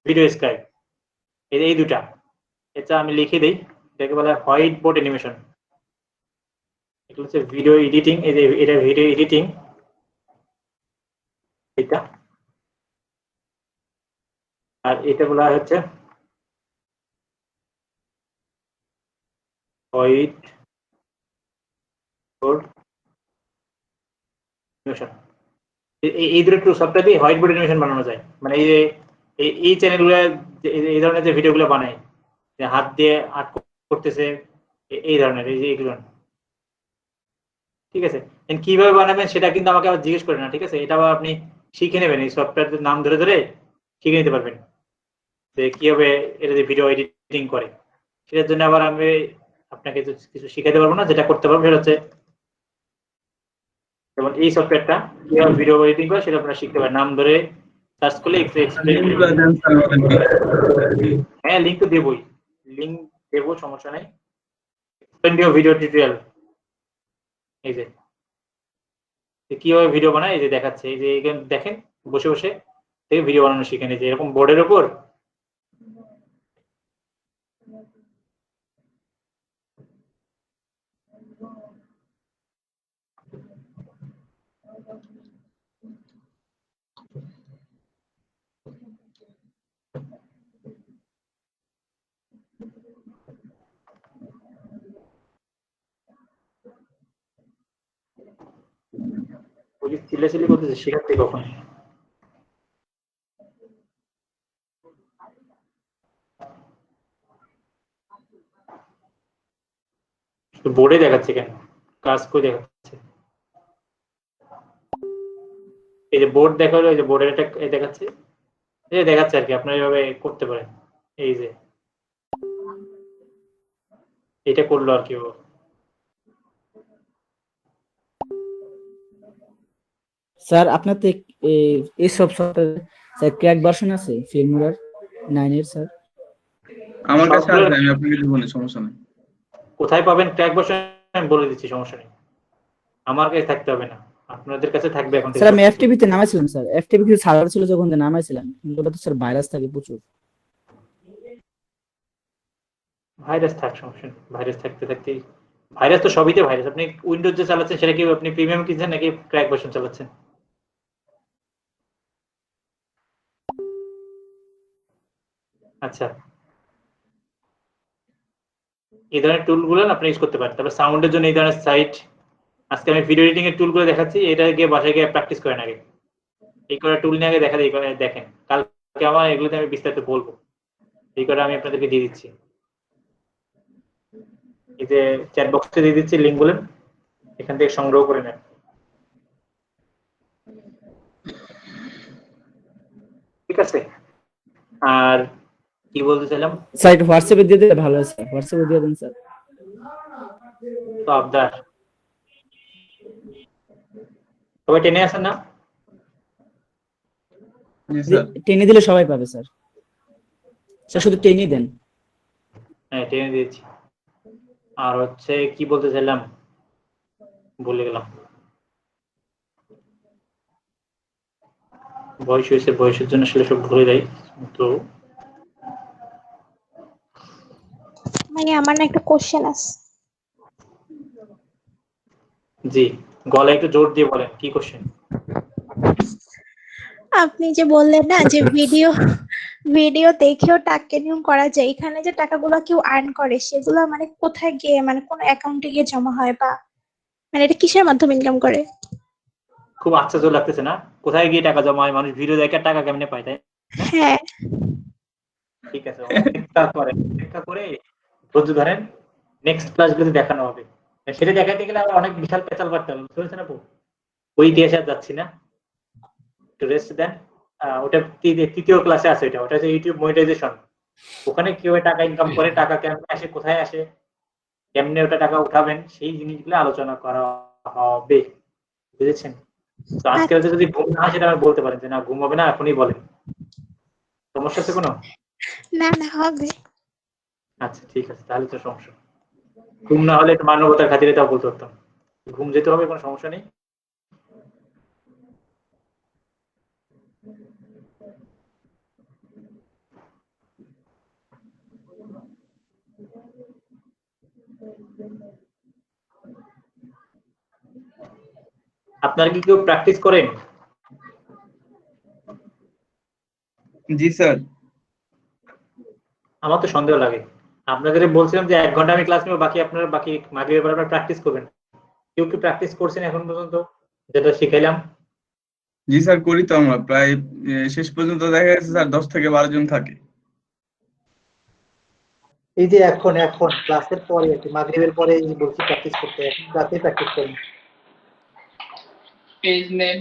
ভিডিও স্ক্রাইব। এই দুটা, এটা আমি লিখে দিই, এটাকে বলা হয় হোয়াইট বোর্ড অ্যানিমেশন। এটা হচ্ছে ভিডিও এডিটিং, এই যে এটা ভিডিও এডিটিং, এটা। আর এটা বলা হচ্ছে হোয়াইট বোর্ড অ্যানিমেশন। এই দুটো সফটওয়্যার দিয়ে হোয়াইট বোর্ড অ্যানিমেশন বানানো যায়। মানে এই যে এই চ্যানেলগুলো এই ধরনের যে ভিডিওগুলো বানায়, যে হাত দিয়ে আর্ট করতেছে, এই ধরনের, এই যে এগুলো, ঠিক আছে? কিভাবে বানাবেন সেটা কিন্তু আমাকে আবার জিজ্ঞেস করেন না, ঠিক আছে? এটা আবার আপনি শিখে নেবেন, এই সফটওয়্যার নাম ধরে ধরে শিখে নিতে পারবেন যে কিভাবে এটা যে ভিডিও এডিটিং করে। সেটার জন্য আবার আমি আপনাকে কিছু শিখাতে পারবো না, যেটা করতে পারবো সেটা হচ্ছে, যেমন এই সফটওয়্যারটা কিভাবে ভিডিও এডিটিং করে সেটা আপনারা শিখতে পারেন, নাম ধরে সার্চ করলে এক্সপ্লেইন করে দেবে। হ্যাঁ, লিংক তো দেবই, লিংক দেবো, সমস্যা নেই। ভিডিও টিউটোরিয়াল, এই যে কিভাবে ভিডিও বানায় এই যে দেখাচ্ছে, এই যে এখানে দেখেন, বসে বসে থেকে ভিডিও বানানো শিখেন, এই যে এরকম বোর্ডের উপর। ওই চিল্লাচিল্লি করতেছে, শেখাতে কখন? বোর্ডে দেখাচ্ছে কেন, কাজ করে দেখাচ্ছে। এই যে বোর্ড দেখা হলো, এই যে বোর্ডের এটা দেখাচ্ছে, এই যে দেখাচ্ছে আর কি, আপনারা এইভাবে করতে পারেন। এই যে এটা করলো আর কি ও। স্যার আপনার তো এই সব সফটওয়্যার স্যার ক্র্যাক ভার্সন আছে ফিল্মোরার 9 এর স্যার। আমার কাছে সবগুলো আছে, আমি আপনাকে দিব না, সমস্যা নেই। কোথায় পাবেন ট্র্যাক ভার্সন আমি বলে দিচ্ছি, সমস্যা নেই। আমার কাছে থাকতে হবে না, আপনাদের কাছে থাকবে এখন থেকে স্যার আমি সবকিছু। এফটিপি তে নামাইছিলাম স্যার, এফটিপি কিছু সার্ভার ছিল যখন নামাইছিলাম, কিন্তু ওটা তো স্যার ভাইরাস থাকে প্রচুর। ভাইরাস থাক, সমস্যা নেই, ভাইরাস থাকতে থাকতেই ভাইরাস তো সবইতে ভাইরাস। আপনি উইন্ডোজ যে চালাচ্ছেন সেটা কি আপনি প্রিমিয়াম কিনছেন নাকি ক্র্যাক ভার্সন চালাচ্ছেন? আচ্ছা, এই ধরনের টুলগুলো আপনি ইউজ করতে পারেন। তারপর সাউন্ডের জন্য এই ধরনের সাইট, আজকে আমি ভিডিও এডিটিং এর টুলগুলো দেখাচ্ছি, এটা গিয়ে বাসায় গিয়ে প্র্যাকটিস করেন আগে। এই করে টুল নিয়ে আগে দেখেন, কালকে আমার এগুলোতে আমি বিস্তারিত বলবো। এই করে আমি আপনাদেরকে দিয়ে দিচ্ছি, এই যে চ্যাট বক্সে দিয়ে দিচ্ছি লিঙ্কগুলো, এখান থেকে সংগ্রহ করে নেন। ঠিক আছে, আর কি বলতে চাইলাম, স্যার এটা হোয়াটসঅ্যাপে দিয়ে দিলে ভালো হয় স্যার, হোয়াটসঅ্যাপে দিয়ে দেন স্যার। তো আবদার সবাই টেনে আসেন না? টেনে দিলে সবাই পাবে স্যার, স্যার শুধু টেনে দেন। হ্যাঁ টেনে দিয়েছি। আর হচ্ছে কি বলতে চাইলাম ভুলে গেলাম, বয়স হয়েছে, বয়সের জন্য আসলে সব ভুলে যাই। তো মানে আমার না একটা কোশ্চেন আছে। জি, গলায় একটু জোর দিয়ে বলেন, কি কোশ্চেন? আপনি যে বললেন না যে ভিডিও দেখেও টাকা ইনকাম করা যায়, এখানে যে টাকাগুলো কেউ আর্ন করে সেগুলো মানে কোথায় গিয়ে, মানে কোন অ্যাকাউন্টে গিয়ে জমা হয়, বা মানে এটা কিসের মাধ্যমে ইনকাম করে? খুব আশ্চর্য লাগতেছে না? কোথায় গিয়ে টাকা জমা হয়, মানুষ ভিডিও দেখে টাকা কেমনে পায়, তাই? হ্যাঁ ঠিক আছে, অপেক্ষা করে ধৈর্য ধরেন, নেক্সট ক্লাসগুলোতে দেখানো হবে। সেটা দেখাতে গেলে আবার অনেক বিশাল পেঁচাল পারতে হবে, বুঝতে পারছেন আপু? ওই ইতিহাসে আর যাচ্ছি না, একটু রেস্ট দেন। ওটা তৃতীয় ক্লাসে আছে, ওটা হচ্ছে ইউটিউব মনিটাইজেশন। ওখানে কিভাবে টাকা ইনকাম করে, টাকা কেমনে আসে, কোথায় আসে, কেমনে ওটা টাকা উঠাবেন, সেই জিনিসগুলো আলোচনা করা হবে, বুঝেছেন? তো আজকে যদি ঘুম না হয় সেটা আমি বলতে পারেন যে না ঘুম হবে না, এখনই বলেন, সমস্যা আছে কোনো? না না হবে। আচ্ছা ঠিক আছে, তাহলে তো সমস্যা, ঘুম না হলে একটু মানবতার খাতিরে তাও বলতে পারতাম, ঘুম যেতে হবে, কোনো সমস্যা নেই। আপনারা কি কেউ প্র্যাকটিস করেন? জি স্যার। আমার তো সন্দেহ লাগে, আপনাদের বলছিলাম যে 1 ঘন্টা আমি ক্লাস নেব, বাকি আপনারা মাগরিবের পর আপনারা প্র্যাকটিস করবেন। কেউ কি প্র্যাকটিস করছেন এখন পর্যন্ত যেটা শিখাইলাম? জি স্যার, করি তো আমরা প্রায় শেষ পর্যন্ত দেখা গেছে স্যার 10 থেকে 12 জন থাকে। এই যে এখন ক্লাসের পরে আর কি, মাগরিবের পরে বলছি প্র্যাকটিস করতে, এখন রাতে প্র্যাকটিস করেন। পেজ নেম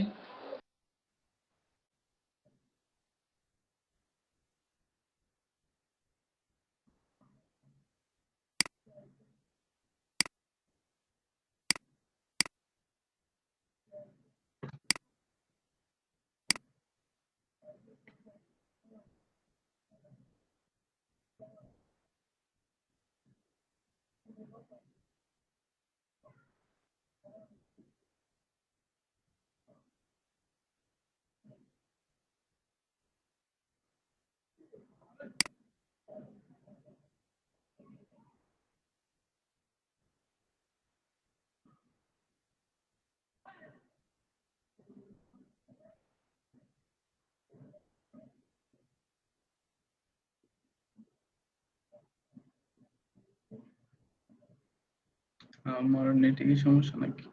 আমার নেটে কি সমস্যা নাকি?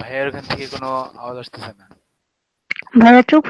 ভাইয়ের ওখান থেকে কোনো আওয়াজ আসতেছে না। ভাইয়া চুপ